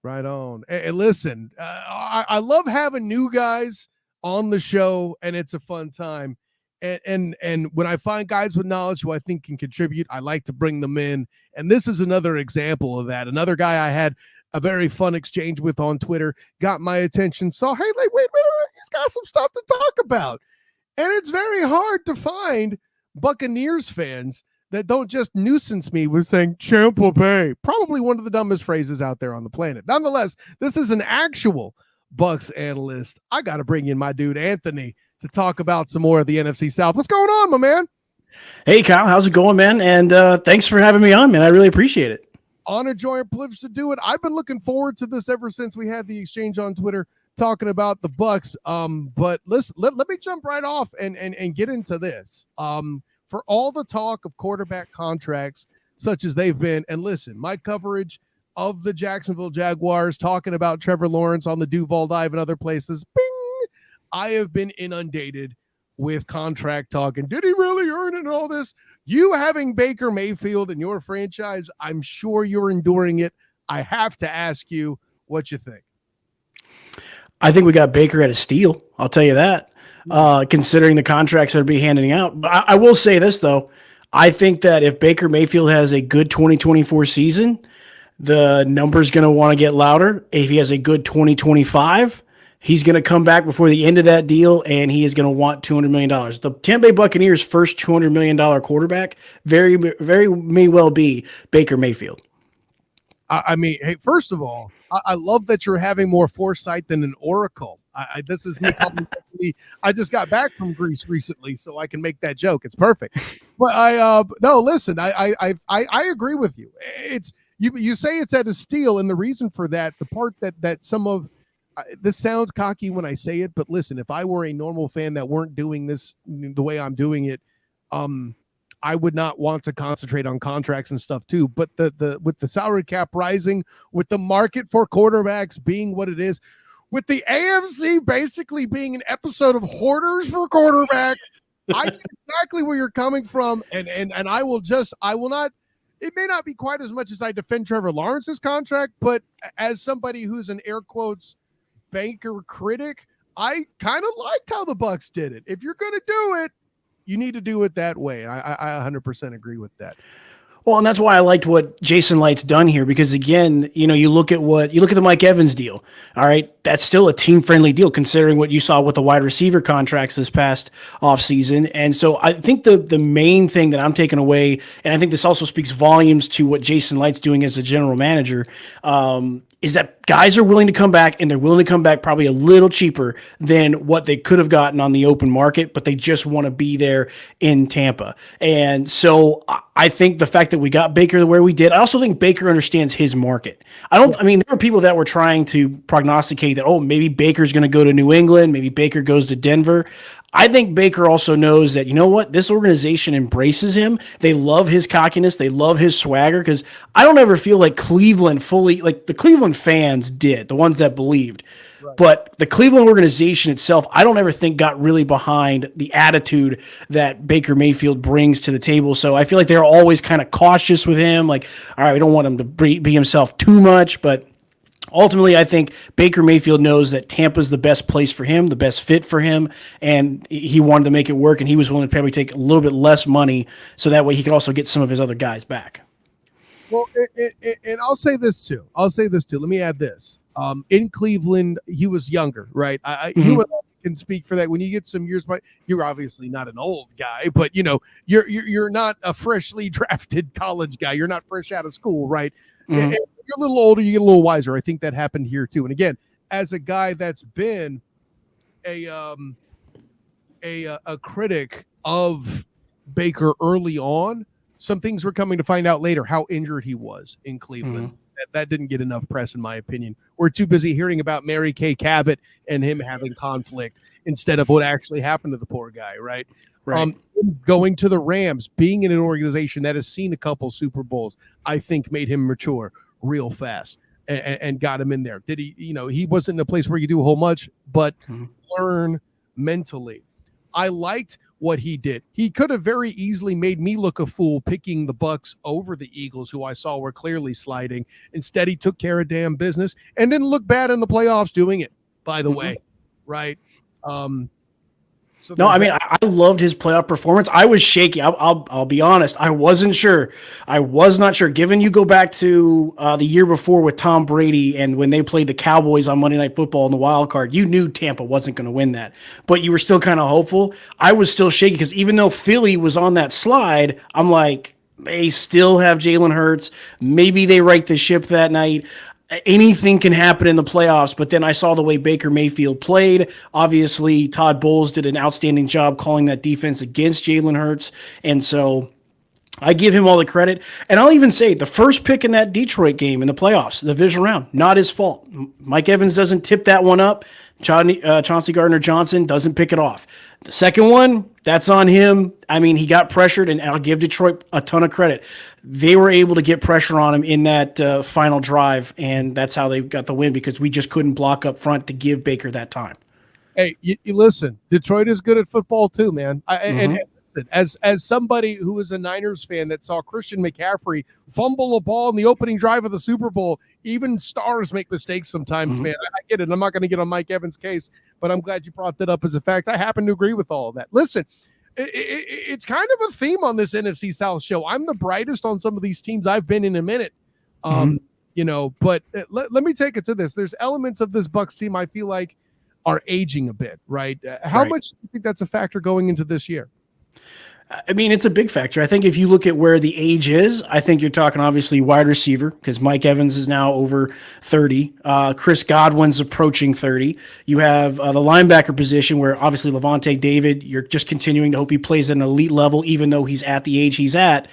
Right on. Hey, listen, I love having new guys on the show, and it's a fun time. And when I find guys with knowledge who I think can contribute, I like to bring them in. And this is another example of that. Another guy I had a very fun exchange with on Twitter got my attention. So, hey, like, wait, he's got some stuff to talk about. And it's very hard to find Buccaneers fans that don't just nuisance me with saying champ will pay. Probably one of the dumbest phrases out there on the planet. Nonetheless, this is an actual Bucs analyst. I got to bring in my dude, Anthony, to talk about some more of the NFC South. What's going on, my man? Hey, Kyle. How's it going, man? And thanks for having me on, man. I really appreciate it. Honor, joy, and privilege to do it. I've been looking forward to this ever since we had the exchange on Twitter talking about the Bucs. But listen, let me jump right off and get into this. For all the talk of quarterback contracts such as they've been, and listen, my coverage of the Jacksonville Jaguars, talking about Trevor Lawrence on the Duval Dive and other places, bing, I have been inundated with contract talk. And did he really earn it and all this? You having Baker Mayfield in your franchise, I'm sure you're enduring it. I have to ask you what you think. I think we got Baker at a steal. I'll tell you that, considering the contracts that are being handed out. But I will say this, though. I think that if Baker Mayfield has a good 2024 season, the number's going to want to get louder. If he has a good 2025, he's going to come back before the end of that deal, and he is going to want $200 million. The Tampa Bay Buccaneers' first $200 million quarterback very, very may well be Baker Mayfield. I mean, hey, first of all, I love that you're having more foresight than an oracle. This is me complimenting. I just got back from Greece recently, so I can make that joke. It's perfect. But no, listen, I agree with you. It's you say it's at a steal, and the reason for that, the part that some of this sounds cocky when I say it, but listen, if I were a normal fan that weren't doing this the way I'm doing it, I would not want to concentrate on contracts and stuff too. But with the salary cap rising, with the market for quarterbacks being what it is, with the AFC basically being an episode of hoarders for quarterback, I get exactly where you're coming from, and I will not. It may not be quite as much as I defend Trevor Lawrence's contract, but as somebody who's an air quotes banker critic, I kind of liked how the Bucs did it. If you're going to do it, you need to do it that way. I 100% agree with that. Well, and that's why I liked what Jason Light's done here, because again, you look at the Mike Evans deal. All right, that's still a team-friendly deal considering what you saw with the wide receiver contracts this past offseason. And so I think the main thing that I'm taking away, and I think this also speaks volumes to what Jason Light's doing as a general manager, is that guys are willing to come back, and they're willing to come back probably a little cheaper than what they could have gotten on the open market, but they just want to be there in Tampa. And so I think the fact that we got Baker where we did, I also think Baker understands his market. There were people that were trying to prognosticate that, maybe Baker's going to go to New England, maybe Baker goes to Denver. I think Baker also knows that, this organization embraces him. They love his cockiness. They love his swagger, because I don't ever feel like Cleveland fully, like the Cleveland fans did, the ones that believed. Right. But the Cleveland organization itself, I don't ever think got really behind the attitude that Baker Mayfield brings to the table. So I feel like they're always kind of cautious with him. Like, all right, we don't want him to be himself too much, but ultimately, I think Baker Mayfield knows that Tampa's the best place for him, the best fit for him, and he wanted to make it work, and he was willing to probably take a little bit less money so that way he could also get some of his other guys back. Well, and I'll say this too. Let me add this. In Cleveland, he was younger, right? You can speak for that. When you get some years, but you're obviously not an old guy, but you're not a freshly drafted college guy. You're not fresh out of school, right? Mm-hmm. And you're a little older, you get a little wiser. I think that happened here too. And again, as a guy that's been a critic of Baker early on, some things we're coming to find out later how injured he was in Cleveland. Mm-hmm. That didn't get enough press, in my opinion. We're too busy hearing about Mary Kay Cabot and him having conflict instead of what actually happened to the poor guy, right? Right. Going to the Rams, being in an organization that has seen a couple Super Bowls, I think made him mature real fast and got him in there. Did he, he wasn't in a place where you do a whole much, but learn mentally. I liked what he did. He could have very easily made me look a fool picking the Bucs over the Eagles, who I saw were clearly sliding. Instead, he took care of damn business and didn't look bad in the playoffs doing it, by the way. Right. I loved his playoff performance. I was shaky. I'll be honest. I wasn't sure. I was not sure. Given you go back to the year before with Tom Brady and when they played the Cowboys on Monday Night Football in the wild card, you knew Tampa wasn't going to win that, but you were still kind of hopeful. I was still shaky because even though Philly was on that slide, I'm like, they still have Jalen Hurts. Maybe they right the ship that night. Anything can happen in the playoffs, but then I saw the way Baker Mayfield played. Obviously, Todd Bowles did an outstanding job calling that defense against Jalen Hurts, and so I give him all the credit. And I'll even say the first pick in that Detroit game in the playoffs, the division round, not his fault. Mike Evans doesn't tip that one up. Chauncey Gardner-Johnson doesn't pick it off. The second one, that's on him. I mean, he got pressured, and I'll give Detroit a ton of credit. They were able to get pressure on him in that final drive, and that's how they got the win because we just couldn't block up front to give Baker that time. Hey, you listen, Detroit is good at football too, man. And listen, as somebody who is a Niners fan that saw Christian McCaffrey fumble a ball in the opening drive of the Super Bowl, even stars make mistakes sometimes, man. I get it. I'm not going to get on Mike Evans' case, but I'm glad you brought that up as a fact. I happen to agree with all of that. Listen, it's kind of a theme on this NFC South show. I'm the brightest on some of these teams I've been in a minute. But let me take it to this. There's elements of this Bucs team I feel like are aging a bit, right? How much do you think that's a factor going into this year? I mean, it's a big factor. I think if you look at where the age is, I think you're talking obviously wide receiver because Mike Evans is now over 30. Chris Godwin's approaching 30. You have the linebacker position where obviously Levante David, you're just continuing to hope he plays at an elite level even though he's at the age he's at.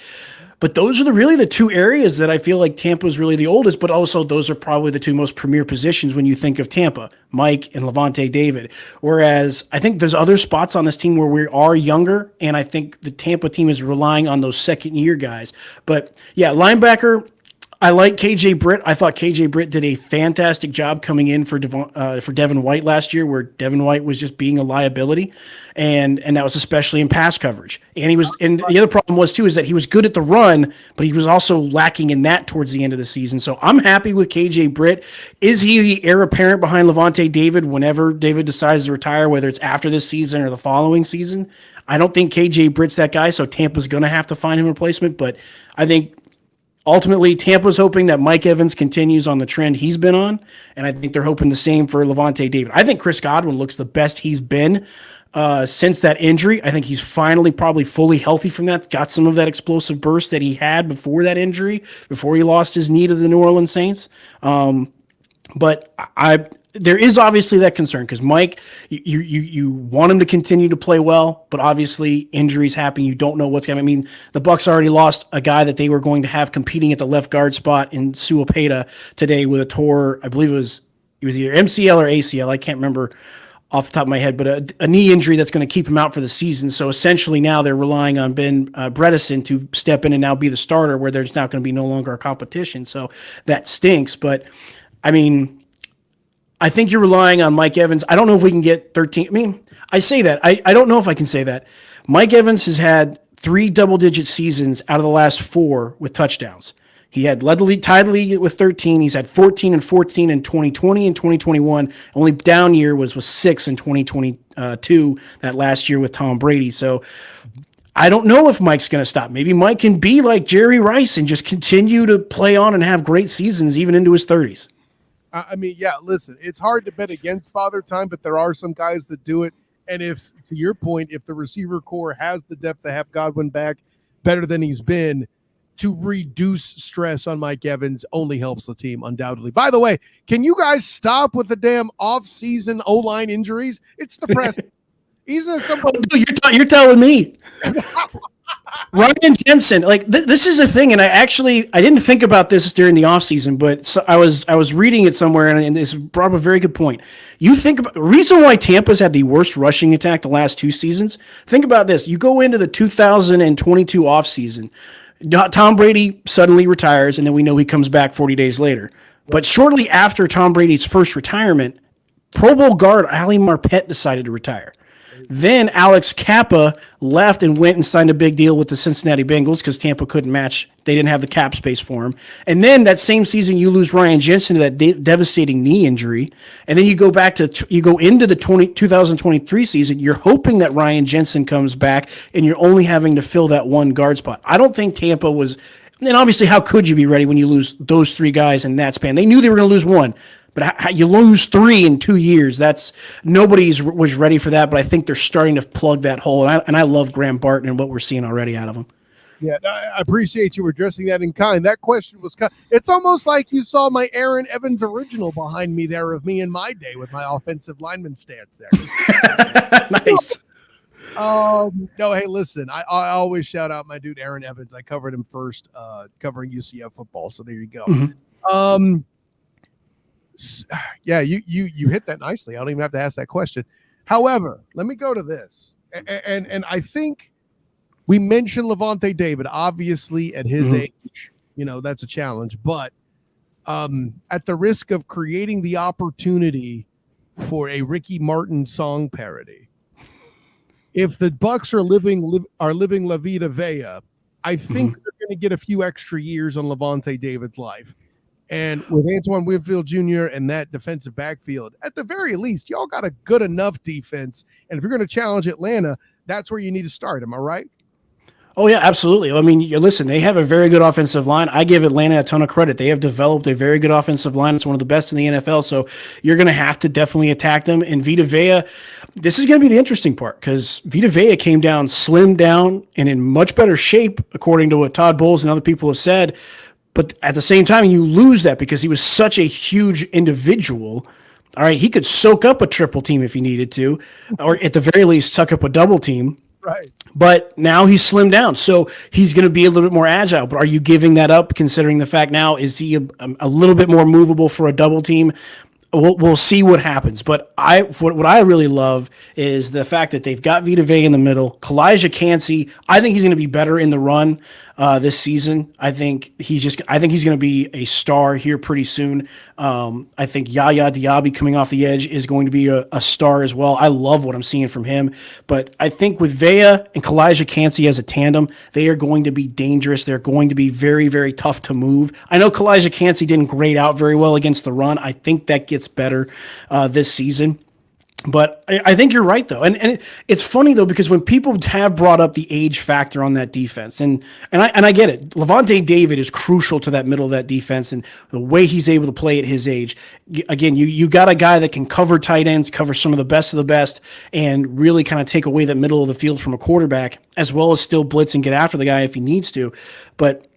But those are really the two areas that I feel like Tampa is really the oldest, but also those are probably the two most premier positions when you think of Tampa, Mike and Levante David. Whereas I think there's other spots on this team where we are younger, and I think the Tampa team is relying on those second-year guys. But, yeah, linebacker, I like KJ Britt. I thought KJ Britt did a fantastic job coming in for Devin White last year, where Devin White was just being a liability, and that was especially in pass coverage. And the other problem was too is that he was good at the run, but he was also lacking in that towards the end of the season. So I'm happy with KJ Britt. Is he the heir apparent behind Levante David whenever David decides to retire, whether it's after this season or the following season? I don't think KJ Britt's that guy, so Tampa's going to have to find him a replacement. But I think ultimately, Tampa's hoping that Mike Evans continues on the trend he's been on, and I think they're hoping the same for Levante David. I think Chris Godwin looks the best he's been since that injury. I think he's finally probably fully healthy from that, got some of that explosive burst that he had before that injury, before he lost his knee to the New Orleans Saints. But there is obviously that concern because Mike, you want him to continue to play well, but obviously injuries happen. You don't know what's going to. I mean, the Bucs already lost a guy that they were going to have competing at the left guard spot in Suapeta today with a tore. I believe it was either MCL or ACL. I can't remember off the top of my head, but a knee injury that's going to keep him out for the season. So essentially now they're relying on Ben Bredesen to step in and now be the starter, where there's now going to be no longer a competition. So that stinks. But I mean, I think you're relying on Mike Evans. I don't know if we can get 13. I mean, I say that. I don't know if I can say that. Mike Evans has had 3 double-digit seasons out of the last 4 with touchdowns. He had tied the league with 13. He's had 14 and 14 in 2020 and 2021. Only down year was 6 in 2022, that last year with Tom Brady. So I don't know if Mike's going to stop. Maybe Mike can be like Jerry Rice and just continue to play on and have great seasons even into his 30s. I mean, yeah, listen, it's hard to bet against Father Time, but there are some guys that do it. And if, to your point, if the receiver core has the depth to have Godwin back better than he's been, to reduce stress on Mike Evans only helps the team, undoubtedly. By the way, can you guys stop with the damn off-season O-line injuries? It's depressing. Isn't it somebody? You're telling me. Ryan Jensen, like this is a thing, and I didn't think about this during the offseason, but I was reading it somewhere, and this brought up a very good point. You think about the reason why Tampa's had the worst rushing attack the last 2 seasons. Think about this: you go into the 2022 offseason, Tom Brady suddenly retires, and then we know he comes back 40 days later. But shortly after Tom Brady's first retirement, Pro Bowl guard Ali Marpet decided to retire. Then Alex Kappa left and went and signed a big deal with the Cincinnati Bengals because Tampa couldn't match. They didn't have the cap space for him. And then that same season, you lose Ryan Jensen to that devastating knee injury. And then you go into the 2023 season. You're hoping that Ryan Jensen comes back, and you're only having to fill that one guard spot. I don't think Tampa was. And obviously, how could you be ready when you lose those 3 guys in that span? They knew they were going to lose one. But you lose 3 in 2 years. Nobody was ready for that. But I think they're starting to plug that hole. And I love Graham Barton and what we're seeing already out of him. Yeah, I appreciate you addressing that in kind. That question was kind. It's almost like you saw my Aaron Evans original behind me there of me in my day with my offensive lineman stance there. Nice. No, hey, listen, I always shout out my dude Aaron Evans. I covered him first, covering UCF football. So there you go. Mm-hmm. Yeah, you hit that nicely. I don't even have to ask that question. However, let me go to this. And I think we mentioned Levante David, obviously at his age, that's a challenge. But at the risk of creating the opportunity for a Ricky Martin song parody, if the Bucs are living La Vida Vea, I think they're going to get a few extra years on Levante David's life. And with Antoine Winfield Jr. and that defensive backfield, at the very least, y'all got a good enough defense. And if you're going to challenge Atlanta, that's where you need to start. Am I right? Oh, yeah, absolutely. I mean, listen, they have a very good offensive line. I give Atlanta a ton of credit. They have developed a very good offensive line. It's one of the best in the NFL. So you're going to have to definitely attack them. And Vita Vea, this is going to be the interesting part because Vita Vea came down, slimmed down, and in much better shape, according to what Todd Bowles and other people have said. But at the same time, you lose that because he was such a huge individual. All right, he could soak up a triple team if he needed to, or at the very least, suck up a double team. Right. But now he's slimmed down, so he's going to be a little bit more agile. But are you giving that up considering the fact now is he a little bit more movable for a double team? We'll see what happens. But what I really love is the fact that they've got Vita Vea in the middle. Kalijah Cansey, I think he's going to be better in the run this season. I think he's going to be a star here pretty soon. I think Yaya Diaby coming off the edge is going to be a star as well. I love what I'm seeing from him. But I think with Vea and Kalijah Cansey as a tandem, they are going to be dangerous. They're going to be very, very tough to move. I know Kalijah Cansey didn't grade out very well against the run. I think that gets better this season. But I think you're right, though. And it's funny, though, because when people have brought up the age factor on that defense, and I get it, Levante David is crucial to that middle of that defense and the way he's able to play at his age. Again, you got a guy that can cover tight ends, cover some of the best, and really kind of take away that middle of the field from a quarterback, as well as still blitz and get after the guy if he needs to. But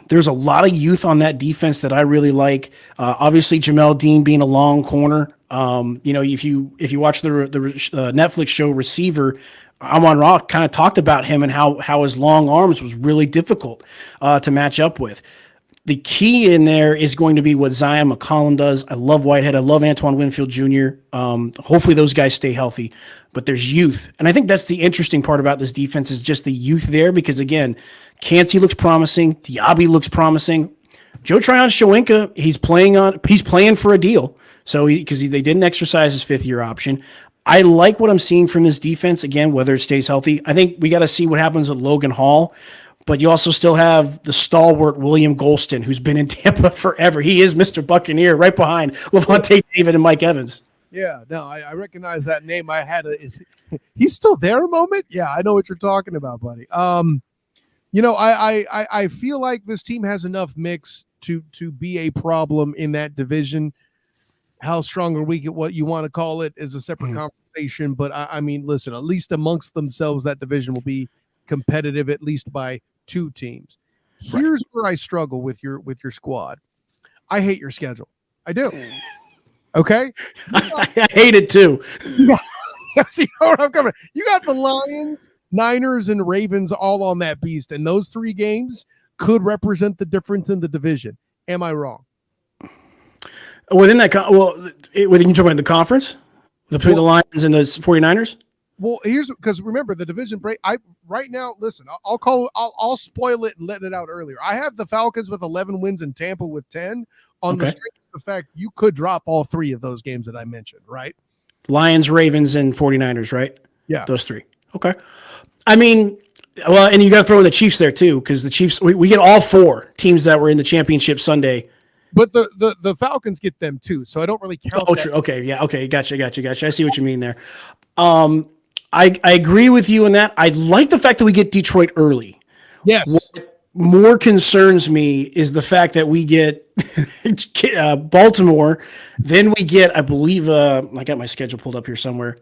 there's a lot of youth on that defense that I really like. Obviously, Jamel Dean being a long corner. If you watch the Netflix show Receiver, Amon Ra kind of talked about him and how his long arms was really difficult to match up with. The key in there is going to be what Zion McCollum does. I love Whitehead. I love Antoine Winfield Jr. Hopefully those guys stay healthy. But there's youth. And I think that's the interesting part about this defense is just the youth there because, again, Cansey looks promising. Diaby looks promising. Joe Tryon-Shoyinka, he's playing for a deal. So because they didn't exercise his fifth-year option. I like what I'm seeing from this defense, again, whether it stays healthy. I think we got to see what happens with Logan Hall. But you also still have the stalwart William Golston, who's been in Tampa forever. He is Mr. Buccaneer right behind Levante David and Mike Evans. Yeah, no, I recognize that name. He's still there a moment? Yeah, I know what you're talking about, buddy. I feel like this team has enough mix to be a problem in that division. How strong or weak, what you want to call it, is a separate conversation. But I mean, listen, at least amongst themselves, that division will be competitive, at least by two teams. Here's where I struggle with your squad. I hate your schedule. I do. Okay, I hate it too. See where I'm coming. You got the Lions, Niners, and Ravens all on that beast, and those three games could represent the difference in the division. Am I wrong? Within that, within you talking about the conference between the Lions and the 49ers. Well, because remember the division break. Right now, listen, I'll spoil it and let it out earlier. I have the Falcons with 11 wins and Tampa with 10 on the strength of the fact you could drop all three of those games that I mentioned, right? Lions, Ravens, and 49ers, right? Yeah. Those three. Okay. I mean, well, and you got to throw in the Chiefs there too, because the Chiefs, we get all four teams that were in the championship Sunday. But the Falcons get them too, so I don't really count. Oh, true. Okay. Yeah. Okay. Gotcha. I see what you mean there. I agree with you in that. I like the fact that we get Detroit early. Yes. What more concerns me is the fact that we get Baltimore, then we get, I believe, I got my schedule pulled up here somewhere.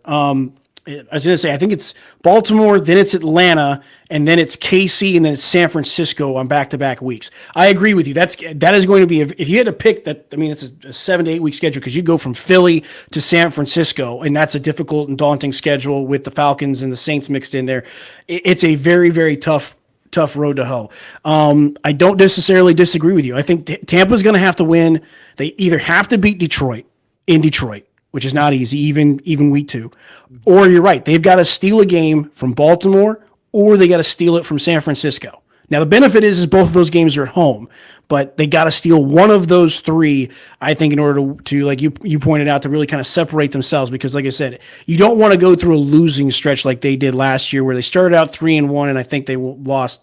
I was going to say, I think it's Baltimore, then it's Atlanta, and then it's KC, and then it's San Francisco on back-to-back weeks. I agree with you. That is going to be, if you had to pick that, I mean, it's a 7 to 8 week schedule because you go from Philly to San Francisco, and that's a difficult and daunting schedule with the Falcons and the Saints mixed in there. It's a very, very tough road to hoe. I don't necessarily disagree with you. I think Tampa's going to have to win. They either have to beat Detroit in Detroit, which is not easy, even week 2. Or you're right, they've got to steal a game from Baltimore, or they got to steal it from San Francisco. Now, the benefit is both of those games are at home, but they got to steal one of those three, I think, in order to like you pointed out, to really kind of separate themselves. Because, like I said, you don't want to go through a losing stretch like they did last year, where they started out 3-1, and I think they lost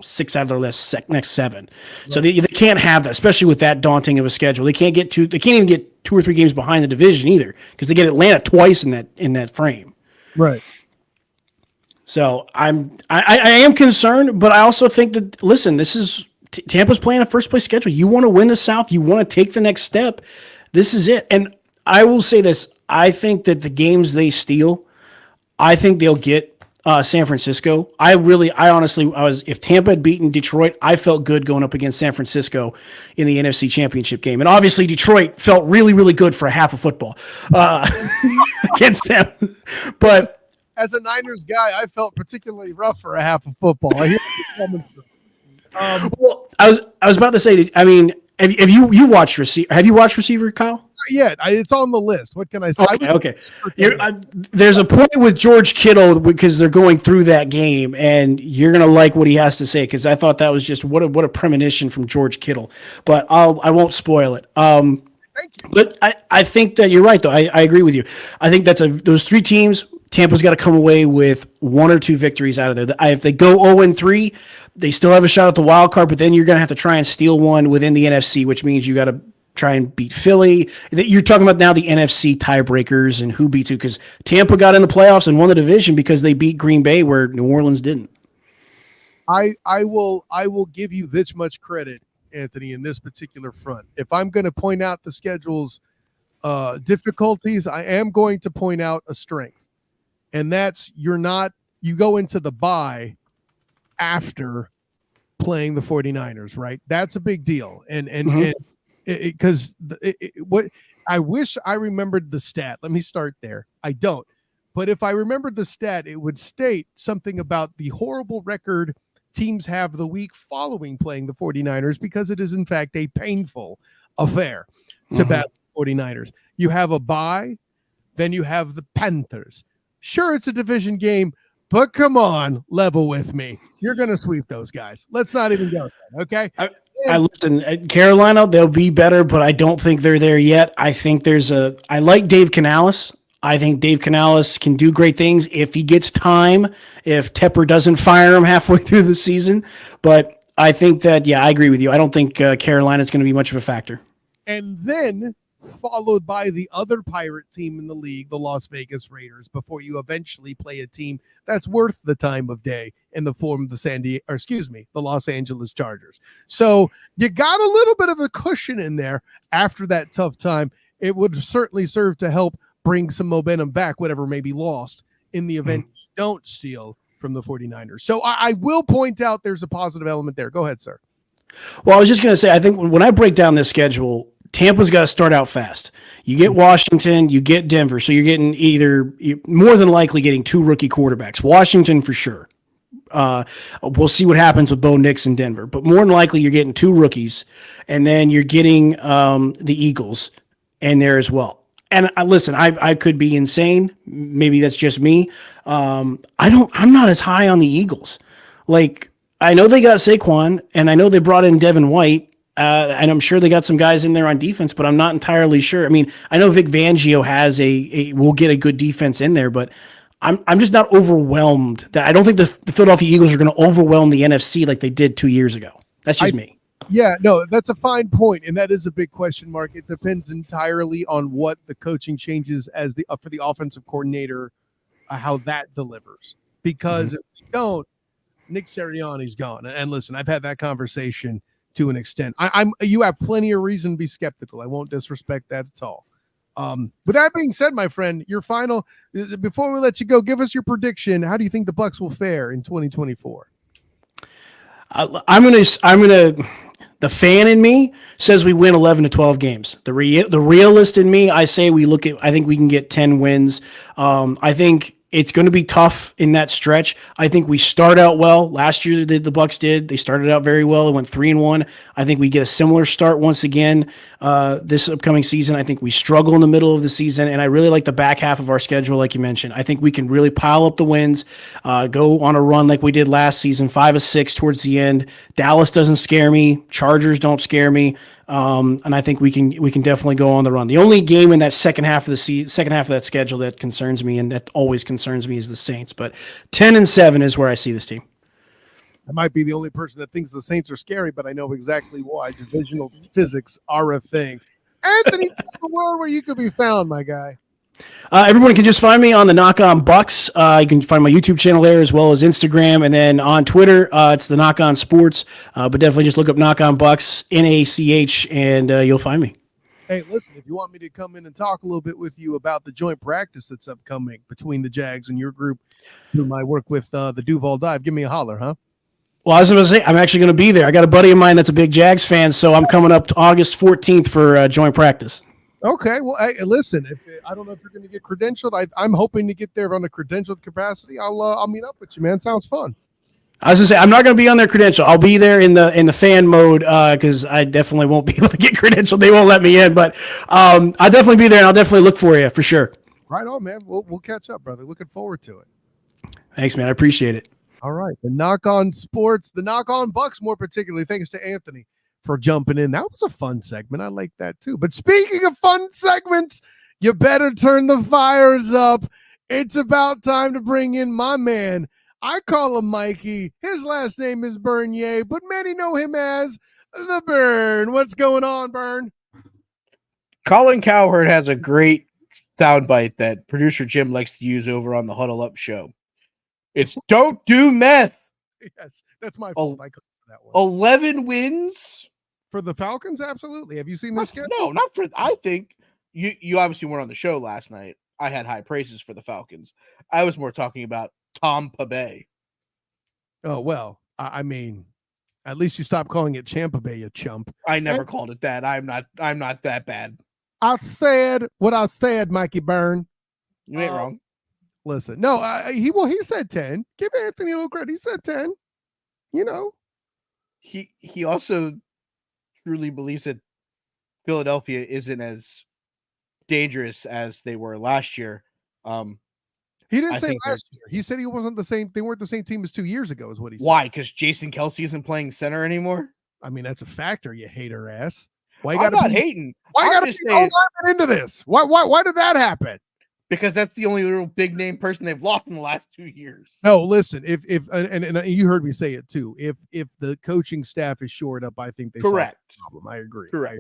6 out of their next 7. Right. So they can't have that, especially with that daunting of a schedule. They can't even get 2 or 3 games behind the division either, because they get Atlanta twice in that frame. Right. So I am concerned, but I also think that, listen, this is Tampa's playing a first place schedule. You want to win the South. You want to take the next step. This is it. And I will say this. I think that the games they steal, I think they'll get San Francisco. If Tampa had beaten Detroit, I felt good going up against San Francisco in the NFC Championship game. And obviously Detroit felt really, really good for a half of football against them. But as a Niners guy, I felt particularly rough for a half of football. I hear where you're coming from. Well, I was about to say. I mean, have you watched receiver? Have you watched receiver, Kyle? Yet. It's on the list. What can I say? Okay. There's a point with George Kittle because they're going through that game, and you're gonna like what he has to say because I thought that was just what a premonition from George Kittle. But I won't spoil it. Thank you. But I think that you're right though. I agree with you. I think those three teams. Tampa's got to come away with 1 or 2 victories out of there. If they go 0-3, they still have a shot at the wild card, but then you're going to have to try and steal one within the NFC, which means you got to try and beat Philly. You're talking about now the NFC tiebreakers and who beats who, because Tampa got in the playoffs and won the division because they beat Green Bay where New Orleans didn't. I will give you this much credit, Anthony, in this particular front. If I'm going to point out the schedule's difficulties, I am going to point out a strength. And that's you go into the bye after playing the 49ers, right? That's a big deal. And because what I wish I remembered the stat. Let me start there. I don't. But if I remembered the stat, it would state something about the horrible record teams have the week following playing the 49ers because it is, in fact, a painful affair to battle the 49ers. You have a bye, then you have the Panthers. Sure, it's a division game, but come on, level with me. You're going to sweep those guys. Let's not even go there, okay? I listen, Carolina, they'll be better, but I don't think they're there yet. I think I like Dave Canales. I think Dave Canales can do great things if he gets time, if Tepper doesn't fire him halfway through the season. But I think that, I agree with you. I don't think Carolina's going to be much of a factor. And then followed by the other pirate team in the league, the Las Vegas Raiders, before you eventually play a team that's worth the time of day in the form of the Los Angeles Chargers. So you got a little bit of a cushion in there after that tough time. It would certainly serve to help bring some momentum back, whatever may be lost in the event you don't steal from the 49ers. So I will point out there's a positive element there. Go ahead, sir. Well, I was just going to say, I think when I break down this schedule, Tampa's got to start out fast. You get Washington, you get Denver. So you're getting you're more than likely getting 2 rookie quarterbacks. Washington for sure. We'll see what happens with Bo Nix in Denver. But more than likely you're getting 2 rookies. And then you're getting the Eagles in there as well. And listen, I could be insane. Maybe that's just me. I'm not as high on the Eagles. Like, I know they got Saquon, and I know they brought in Devin White, and I'm sure they got some guys in there on defense, but I'm not entirely sure. I mean, I know Vic Fangio has will get a good defense in there, but I'm just not overwhelmed. That I don't think the Philadelphia Eagles are going to overwhelm the NFC like they did 2 years ago. That's just me. Yeah, no, that's a fine point, and that is a big question mark. It depends entirely on what the coaching changes as for the offensive coordinator, how that delivers. Because if you don't, Nick Sirianni's gone. And listen, I've had that conversation to an extent. You have plenty of reason to be skeptical. I won't disrespect that at all. With that being said, my friend, your final, before we let you go, give us your prediction. How do you think the Bucs will fare in 2024? The fan in me says we win 11 to 12 games. The realist in me, I say I think we can get 10 wins. I think it's going to be tough in that stretch. I think we start out well. Last year the Bucs did. They started out very well. It went 3-1. I think we get a similar start once again this upcoming season. I think we struggle in the middle of the season, and I really like the back half of our schedule, like you mentioned. I think we can really pile up the wins, go on a run like we did last season, 5-6 towards the end. Dallas doesn't scare me. Chargers don't scare me. And I think we can definitely go on the run. The only game in that second half of that schedule that concerns me, and that always concerns me, is the Saints. But 10-7 is where I see this team. I might be the only person that thinks the Saints are scary, but I know exactly why. Divisional physics are a thing. Anthony, the world where you could be found, my guy. Everyone can just find me on the Knock On Bucks. You can find my YouTube channel there as well as Instagram, and then on Twitter, it's the Knock On Sports. But definitely just look up Knock On Bucks, NACH, and you'll find me. Hey, listen, if you want me to come in and talk a little bit with you about the joint practice that's upcoming between the Jags and your group, whom I work with, the Duval Dive, give me a holler, huh? Well, I was going to say, I'm actually going to be there. I got a buddy of mine that's a big Jags fan, so I'm coming up to August 14th for joint practice. Okay, well, hey, listen. If I don't know if you're going to get credentialed, I'm hoping to get there on a credentialed capacity. I'll meet up with you, man. Sounds fun. I was gonna say I'm not going to be on their credential. I'll be there in the fan mode because I definitely won't be able to get credentialed. They won't let me in, but I'll definitely be there and I'll definitely look for you for sure. Right on, man. We'll catch up, brother. Looking forward to it. Thanks, man. I appreciate it. All right, the knock on sports, the knock on Bucks, more particularly. Thanks to Anthony for jumping in. That was a fun segment. I like that too. But speaking of fun segments, you better turn the fires up. It's about time to bring in my man. I call him Mikey. His last name is Bernier, but many know him as the Burn. What's going on, Burn? Colin Cowherd has a great soundbite that producer Jim likes to use over on the Huddle Up show. It's don't do meth. Yes, that's my fault. I called that one. 11 wins For the Falcons? Absolutely. Have you seen this schedule? No, not for. I think you obviously weren't on the show last night. I had high praises for the Falcons. I was more talking about Tampa Bay. Oh, well, I mean, at least you stopped calling it Champa Bay, you chump. I never called it that. I'm not that bad. I said what I said, Mikey Byrne. You ain't wrong. Listen, no, he said 10. Give Anthony a little credit. He said 10. You know. He also truly believes that Philadelphia isn't as dangerous as they were last year. He didn't say last year. He said he wasn't the same. They weren't the same team as 2 years ago, is what he said. Why? Because Jason Kelce isn't playing center anymore? I mean, that's a factor, you hater ass. Why you gotta hating. Why you gotta be into this? Why did that happen? Because that's the only real big name person they've lost in the last 2 years. No, listen, if and you heard me say it too. If the coaching staff is shored up, I think they correct solved the problem. I agree. Correct.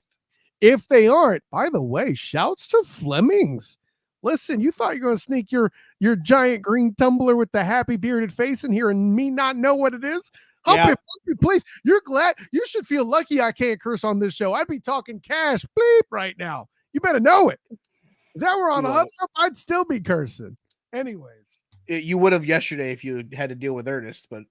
If they aren't, by the way, shouts to Flemings. Listen, you thought you were going to sneak your giant green tumbler with the happy bearded face in here and me not know what it is? Hump it, please. You're glad. You should feel lucky I can't curse on this show. I'd be talking cash bleep right now. You better know it. If that were on a Huddle Up, I'd still be cursing. Anyways. You would have yesterday if you had to deal with Ernest, but.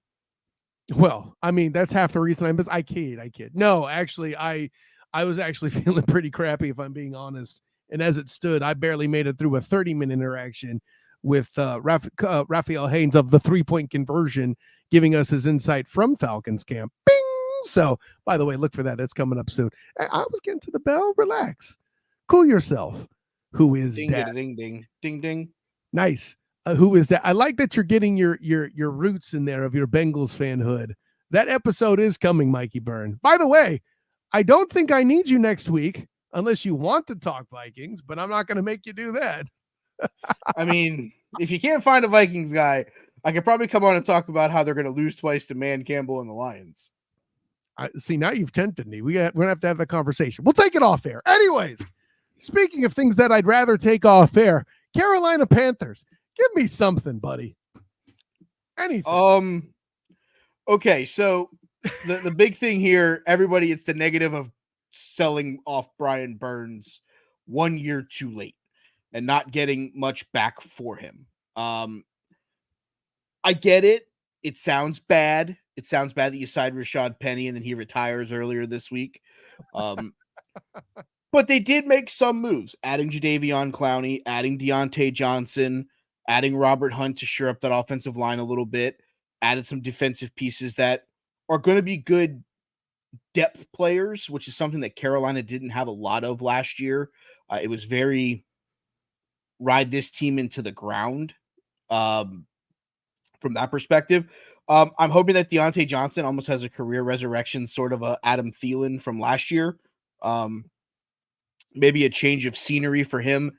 Well, I mean, that's half the reason I missed. I kid. No, actually, I was actually feeling pretty crappy, if I'm being honest. And as it stood, I barely made it through a 30-minute interaction with Raphael Haynes of the 3-point conversion, giving us his insight from Falcons camp. Bing! So, by the way, look for that. That's coming up soon. I was getting to the bell. Relax. Cool yourself. Who is ding, that? Ding, ding, ding, ding. Nice. Who is that? I like that you're getting your roots in there of your Bengals fanhood. That episode is coming, Mikey Byrne. By the way, I don't think I need you next week unless you want to talk Vikings, but I'm not going to make you do that. I mean, if you can't find a Vikings guy, I could probably come on and talk about how they're going to lose twice to Man Campbell and the Lions. See, now you've tempted me. We're going to have that conversation. We'll take it off air. Anyways, speaking of things that I'd rather take off air, Carolina Panthers. Give me something, buddy. Anything. Okay, so the big thing here, everybody, it's the negative of selling off Brian Burns 1 year too late and not getting much back for him. I get it. It sounds bad. It sounds bad that you signed Rashad Penny and then he retires earlier this week. But they did make some moves, adding Jadeveon Clowney, adding Deontay Johnson, adding Robert Hunt to shore up that offensive line a little bit, added some defensive pieces that are going to be good depth players, which is something that Carolina didn't have a lot of last year. It was very ride this team into the ground from that perspective. I'm hoping that Deontay Johnson almost has a career resurrection, sort of a Adam Thielen from last year. Maybe a change of scenery for him,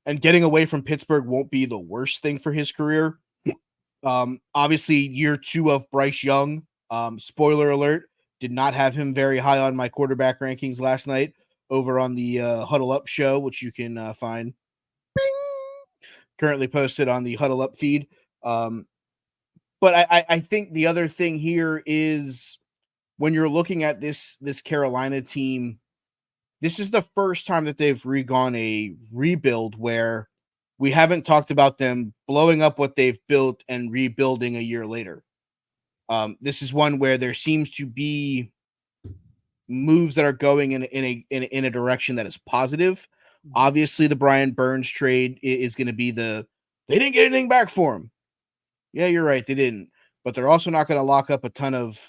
and getting away from Pittsburgh won't be the worst thing for his career. Obviously, year 2 of Bryce Young, spoiler alert, did not have him very high on my quarterback rankings last night over on the Huddle Up show, which you can find currently posted on the Huddle Up feed. But I think the other thing here is when you're looking at this Carolina team, this is the first time that they've gone a rebuild where we haven't talked about them blowing up what they've built and rebuilding a year later. This is one where there seems to be moves that are going in a direction that is positive. Obviously, the Brian Burns trade is going to be they didn't get anything back for him. Yeah, you're right. They didn't. But they're also not going to lock up a ton of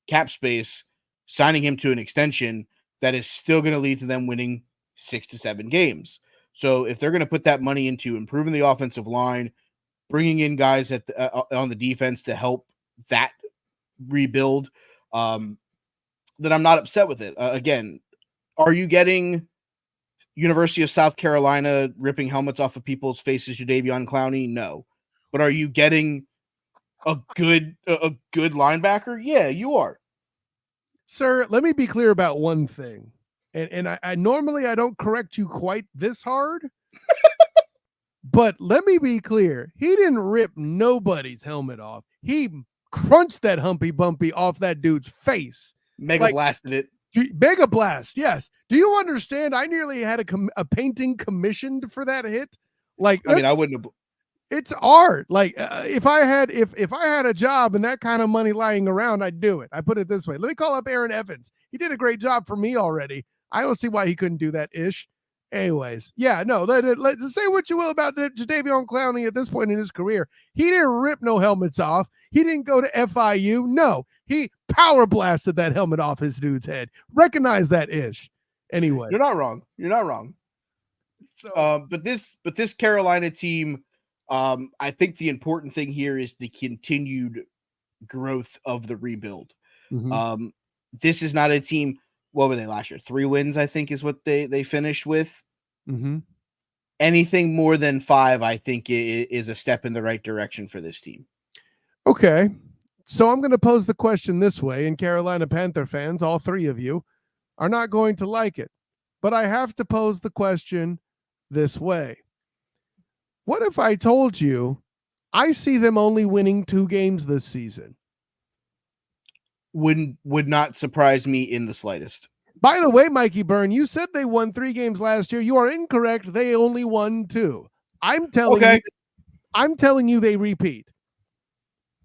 cap space, signing him to an extension that is still going to lead to them winning 6 to 7 games. So if they're going to put that money into improving the offensive line, bringing in guys on the defense to help that rebuild, then I'm not upset with it. Again, are you getting University of South Carolina ripping helmets off of people's faces, Jadeveon Clowney? No. But are you getting a good linebacker? Yeah, you are. Sir, let me be clear about one thing. And I normally I don't correct you quite this hard. But let me be clear. He didn't rip nobody's helmet off. He crunched that Humpy Bumpy off that dude's face. Mega blasted it. Mega blast, yes. Do you understand? I nearly had a painting commissioned for that hit. Like, I mean, I wouldn't have. It's art. Like, if I had a job and that kind of money lying around, I'd do it. I put it this way. Let me call up Aaron Evans. He did a great job for me already. I don't see why he couldn't do that ish. Anyways, yeah, no. Let's say what you will about Jadeveon Clowney at this point in his career. He didn't rip no helmets off. He didn't go to FIU. No, he power blasted that helmet off his dude's head. Recognize that ish. Anyway, you're not wrong. You're not wrong. So, but this Carolina team, I think the important thing here is the continued growth of the rebuild. Mm-hmm. This is not a team. What were they last year? 3 wins, I think, is what they finished with. Mm-hmm. Anything more than 5, I think, is a step in the right direction for this team. Okay. So I'm going to pose the question this way, and Carolina Panther fans, all 3 of you, are not going to like it. But I have to pose the question this way. What if I told you I see them only winning 2 games this season? Would not surprise me in the slightest. By the way, Mikey Byrne, you said they won 3 games last year. You are incorrect. They only won 2. I'm telling you they repeat.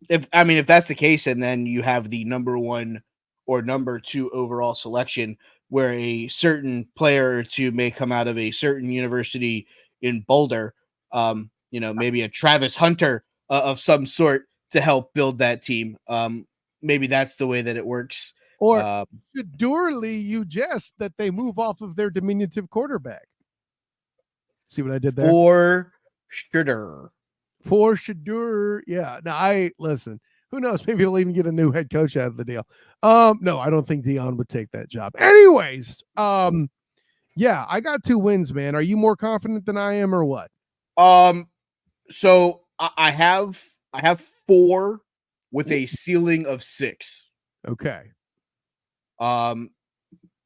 If that's the case, and then you have the number 1 or number 2 overall selection, where a certain player or 2 may come out of a certain university in Boulder, maybe a Travis Hunter of some sort to help build that team. Maybe that's the way that it works. Or surely you jest that they move off of their diminutive quarterback. See what I did there? For sure. Yeah. Now listen. Who knows? Maybe they'll even get a new head coach out of the deal. No, I don't think Dion would take that job. Anyways, yeah, I got 2 wins, man. Are you more confident than I am, or what? So I have 4 with a ceiling of 6. Okay.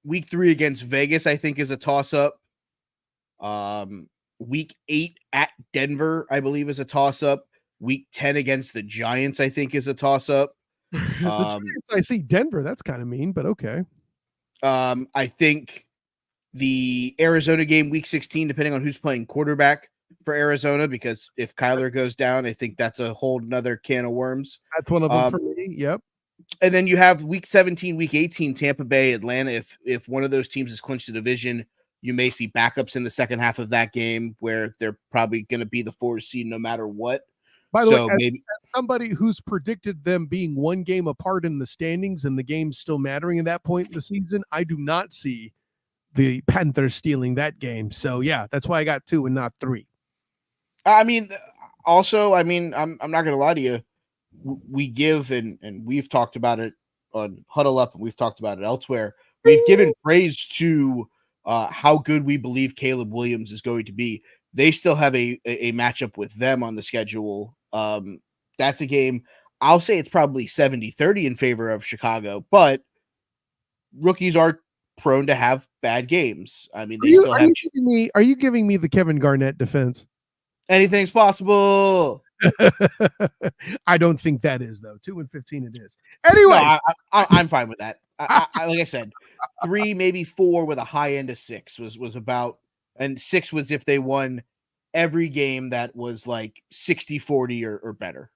Week 3 against Vegas, I think, is a toss-up. Week 8 at Denver, I believe, is a toss-up. Week 10 against the Giants, I think, is a toss-up. The Giants, I see Denver. That's kind of mean, but okay. I think the Arizona game, week 16, depending on who's playing quarterback for Arizona, because if Kyler goes down, I think that's a whole nother can of worms. That's one of them for me. Yep. And then you have week 17, week 18, Tampa Bay, Atlanta. If one of those teams has clinched the division, you may see backups in the second half of that game where they're probably going to be the 4th seed no matter what. By the way, as somebody who's predicted them being 1 game apart in the standings and the games still mattering at that point in the season, I do not see the Panthers stealing that game. So, yeah, that's why I got 2 and not 3. I'm not going to lie to you. We give, and we've talked about it on Huddle Up, and we've talked about it elsewhere. We've given praise to how good we believe Caleb Williams is going to be. They still have a matchup with them on the schedule. That's a game. I'll say it's probably 70-30 in favor of Chicago, but rookies are prone to have bad games. I mean, are you giving me the Kevin Garnett defense? Anything's possible. I don't think that is, though. 2 and 15 it is. Anyway, no, I'm fine with that. I like I said, 3, maybe 4 with a high end of 6 was about, and 6 was if they won every game that was like 60-40 or better.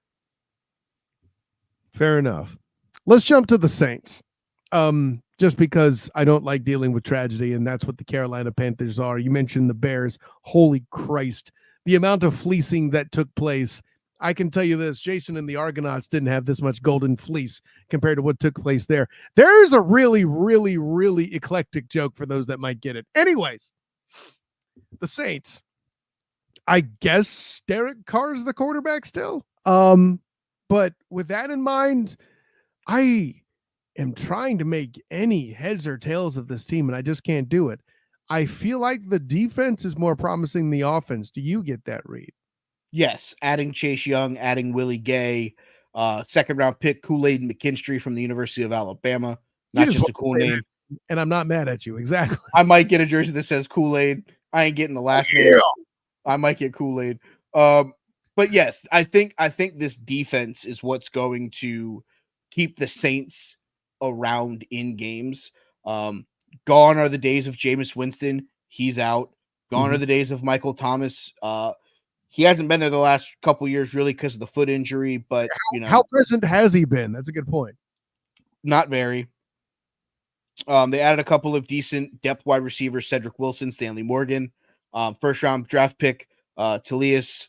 Fair enough. Let's jump to the Saints. just because I don't like dealing with tragedy, and that's what the Carolina Panthers are. You mentioned the Bears. Holy Christ. The amount of fleecing that took place. I can tell you this, Jason and the Argonauts didn't have this much golden fleece compared to what took place there. There's a really, really, really eclectic joke for those that might get it. Anyways, the Saints. I guess Derek Carr's the quarterback still. But with that in mind, I am trying to make any heads or tails of this team, and I just can't do it. I feel like the defense is more promising than the offense. Do you get that read? Yes, adding Chase Young, adding Willie Gay, second round pick Kool-Aid McKinstry from the University of Alabama. Not just a cool name. And I'm not mad at you. Exactly. I might get a jersey that says Kool-Aid. I ain't getting the last name. I might get Kool-Aid. But yes, I think this defense is what's going to keep the Saints around in games. Gone are the days of Jameis Winston. He's out. Gone are the days of Michael Thomas. He hasn't been there the last couple years really because of the foot injury, but how present has he been? That's a good point. Not very. They added a couple of decent depth wide receivers, Cedric Wilson, Stanley Morgan, first round draft pick, Talius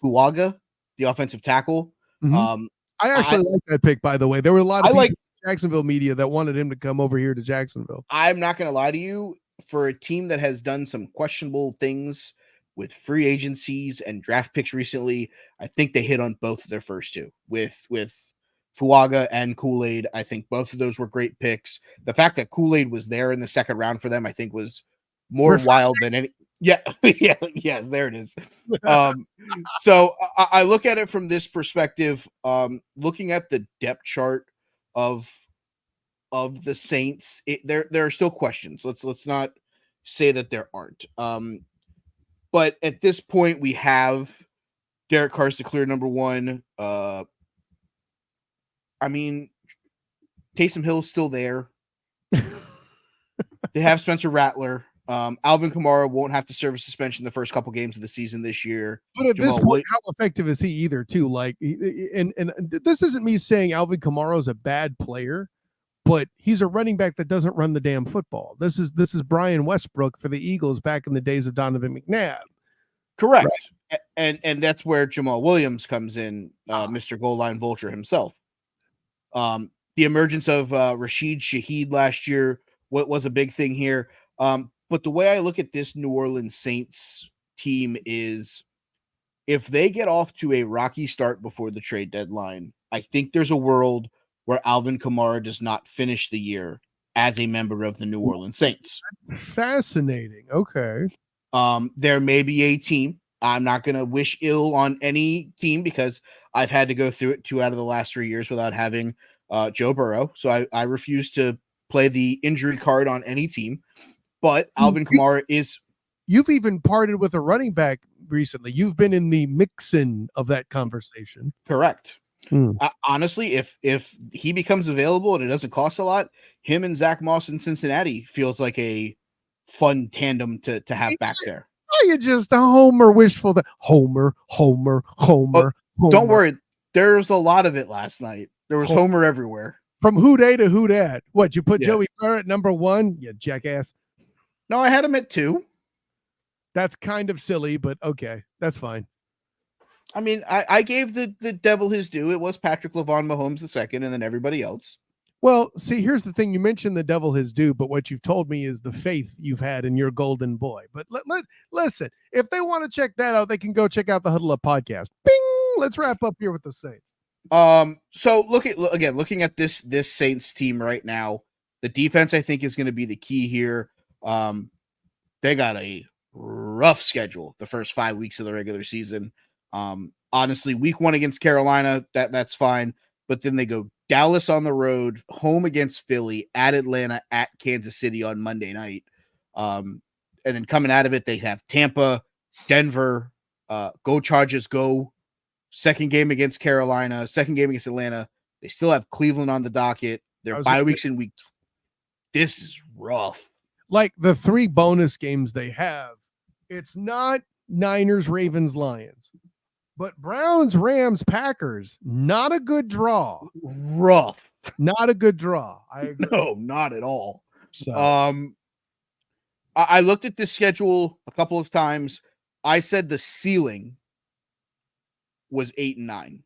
Fuaga, the offensive tackle. I actually like that pick, by the way. There were a lot of Jacksonville media that wanted him to come over here to Jacksonville. I'm not going to lie to you, for a team that has done some questionable things with free agencies and draft picks recently, I think they hit on both of their first two with Fuaga and Kool-Aid. I think both of those were great picks. The fact that Kool-Aid was there in the second round for them, I think was more wild than any. Yeah. Yes, there it is. So I look at it from this perspective, looking at the depth chart of the Saints, there are still questions. Let's not say that there aren't. But at this point, we have Derek Carr's the clear number one. I mean, Taysom Hill's still there. They have Spencer Rattler. Alvin Kamara won't have to serve a suspension the first couple games of the season this year. But at this point, how effective is he either, too? Like, and this isn't me saying Alvin Kamara is a bad player, but he's a running back that doesn't run the damn football. This is Brian Westbrook for the Eagles back in the days of Donovan McNabb. Correct. Right. And that's where Jamal Williams comes in, Mr. Goal Line Vulture himself. The emergence of Rashid Shaheed last year was a big thing here. But the way I look at this New Orleans Saints team is, if they get off to a rocky start before the trade deadline, I think there's a world where Alvin Kamara does not finish the year as a member of the New Orleans Saints. Fascinating. Okay. There may be a team. I'm not going to wish ill on any team because I've had to go through it 2 out of the last 3 years without having Joe Burrow. So I refuse to play the injury card on any team. But Alvin Kamara is... You've even parted with a running back recently. You've been in the mix-in of that conversation. Correct. Honestly, if he becomes available and it doesn't cost a lot, him and Zach Moss in Cincinnati feels like a fun tandem to have back there. Are you just a homer wishful? Homer. Don't worry. There's a lot of it last night. There was Homer everywhere. From who day to who dat? What, you put Joey Burrow at number 1? You jackass. No, I had him at 2. That's kind of silly, but okay. That's fine. I mean, I gave the devil his due. It was Patrick LaVon Mahomes II and then everybody else. Well, see, here's the thing. You mentioned the devil his due, but what you've told me is the faith you've had in your golden boy. But listen, if they want to check that out, they can go check out the Huddle Up podcast. Bing! Let's wrap up here with the Saints. So looking at this Saints team right now, the defense I think is going to be the key here. They got a rough schedule the first 5 weeks of the regular season. Honestly, week 1 against Carolina, that's fine. But then they go Dallas on the road, home against Philly, at Atlanta, at Kansas City on Monday night. And then coming out of it, they have Tampa, Denver, go Chargers, go. Second game against Carolina, second game against Atlanta. They still have Cleveland on the docket. Their bye weeks in week. This is rough. Like the 3 bonus games they have, it's not Niners, Ravens, Lions, but Browns, Rams, Packers. Not a good draw. Rough. Not a good draw. I agree. No, not at all. So I looked at this schedule a couple of times. I said the ceiling was 8 and 9.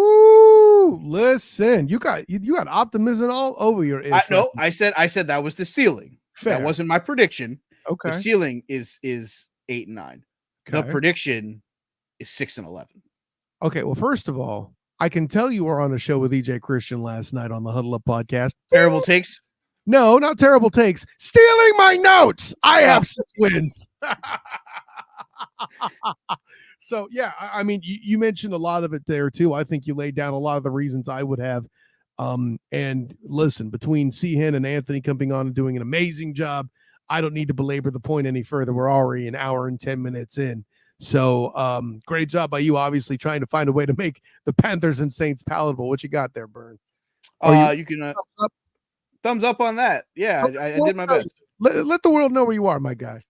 woo, listen, you got optimism all over your ish. No, I said that was the ceiling. Fair. That wasn't my prediction. Okay. The ceiling is 8 and 9. Okay. The prediction is 6 and 11. Okay, well, first of all, I can tell you were on a show with EJ Christian last night on the Huddle Up podcast. Terrible takes. No, not terrible takes. Stealing my notes. I have 6 wins. So, yeah, I mean, you mentioned a lot of it there, too. I think you laid down a lot of the reasons I would have. And listen, between Hen and Anthony coming on and doing an amazing job, I don't need to belabor the point any further. We're already an hour and 10 minutes in. So great job by you, obviously, trying to find a way to make the Panthers and Saints palatable. What you got there, Burn? You can thumbs up on that. Yeah, I did my best. Let the world know where you are, my guy.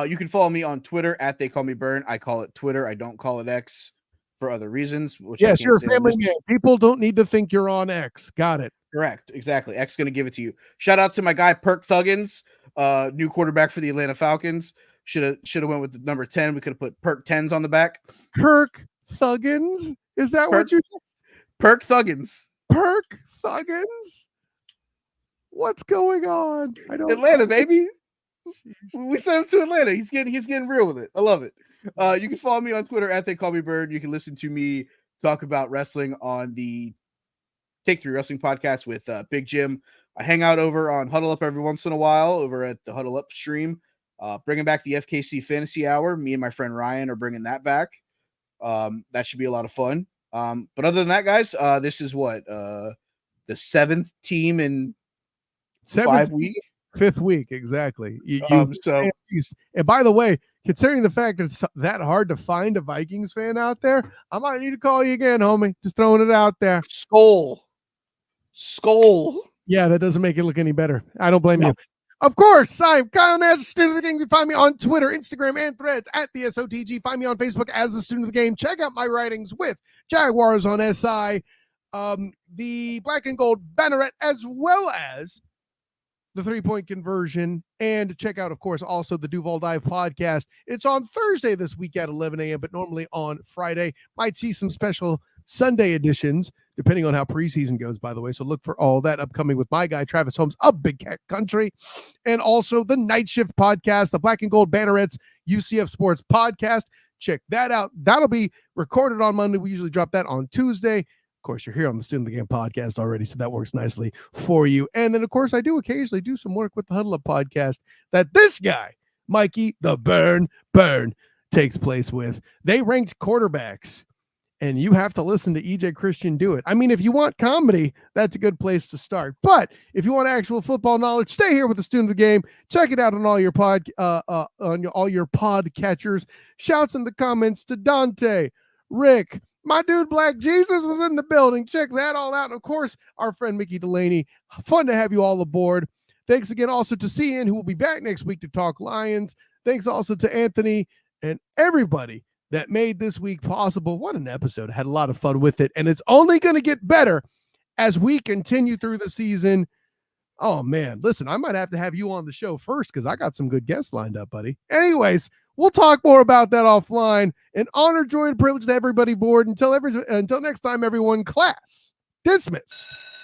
You can follow me on Twitter at They Call Me Burn. I call it Twitter. I don't call it X for other reasons. Yes, you're a family man. People don't need to think you're on X. Got it. Correct. Exactly. X is going to give it to you. Shout out to my guy, Perk Thuggins, new quarterback for the Atlanta Falcons. Should have went with the number 10. We could have put Perk 10s on the back. Kirk Thuggins? Is that what you just? Perk Thuggins. Perk Thuggins? What's going on? I don't Atlanta, baby. We sent him to Atlanta. He's getting real with it. I love it. You can follow me on Twitter at They Call Me Bird. You can listen to me talk about wrestling on the Take 3 Wrestling podcast with Big Jim. I hang out over on Huddle Up every once in a while over at the Huddle Up stream. Bringing back the FKC Fantasy Hour. Me and my friend Ryan are bringing that back. That should be a lot of fun. But other than that, guys, this is what the 7th team in 5 weeks. 5th week, exactly. And by the way, considering the fact that it's that hard to find a Vikings fan out there, I might need to call you again, homie. Just throwing it out there. Skull. Yeah, that doesn't make it look any better. I don't blame you. Of course, I'm Kyle Nash, the Student of the Game. You can find me on Twitter, Instagram, and Threads at the SOTG. Find me on Facebook as the Student of the Game. Check out my writings with Jaguars on SI, the Black and Gold Banneret, as well as the 3-point conversion, and check out, of course, also the Duval Dive podcast. It's on Thursday this week at 11 a.m., but normally on Friday. Might see some special Sunday editions, depending on how preseason goes, by the way. So look for all that upcoming with my guy, Travis Holmes of Big Cat Country, and also the Night Shift podcast, the Black and Gold Bannerets UCF Sports podcast. Check that out. That'll be recorded on Monday. We usually drop that on Tuesday. Of course, you're here on the Student of the Game podcast already, so that works nicely for you. And then, of course, I do occasionally do some work with the Huddle Up podcast that this guy, Mikey the Burn, takes place with. They ranked quarterbacks, and you have to listen to EJ Christian do it. I mean, if you want comedy, that's a good place to start. But if you want actual football knowledge, stay here with the Student of the Game. Check it out on all your pod catchers. Shouts in the comments to Dante, Rick. My dude, Black Jesus, was in the building. Check that all out. And, of course, our friend Mickey Delaney. Fun to have you all aboard. Thanks again also to CN, who will be back next week to talk Lions. Thanks also to Anthony and everybody that made this week possible. What an episode. I had a lot of fun with it. And it's only going to get better as we continue through the season. Oh, man. Listen, I might have to have you on the show first because I got some good guests lined up, buddy. Anyways, we'll talk more about that offline. An honor, joy, and privilege to everybody aboard. Until next time, everyone, class dismissed.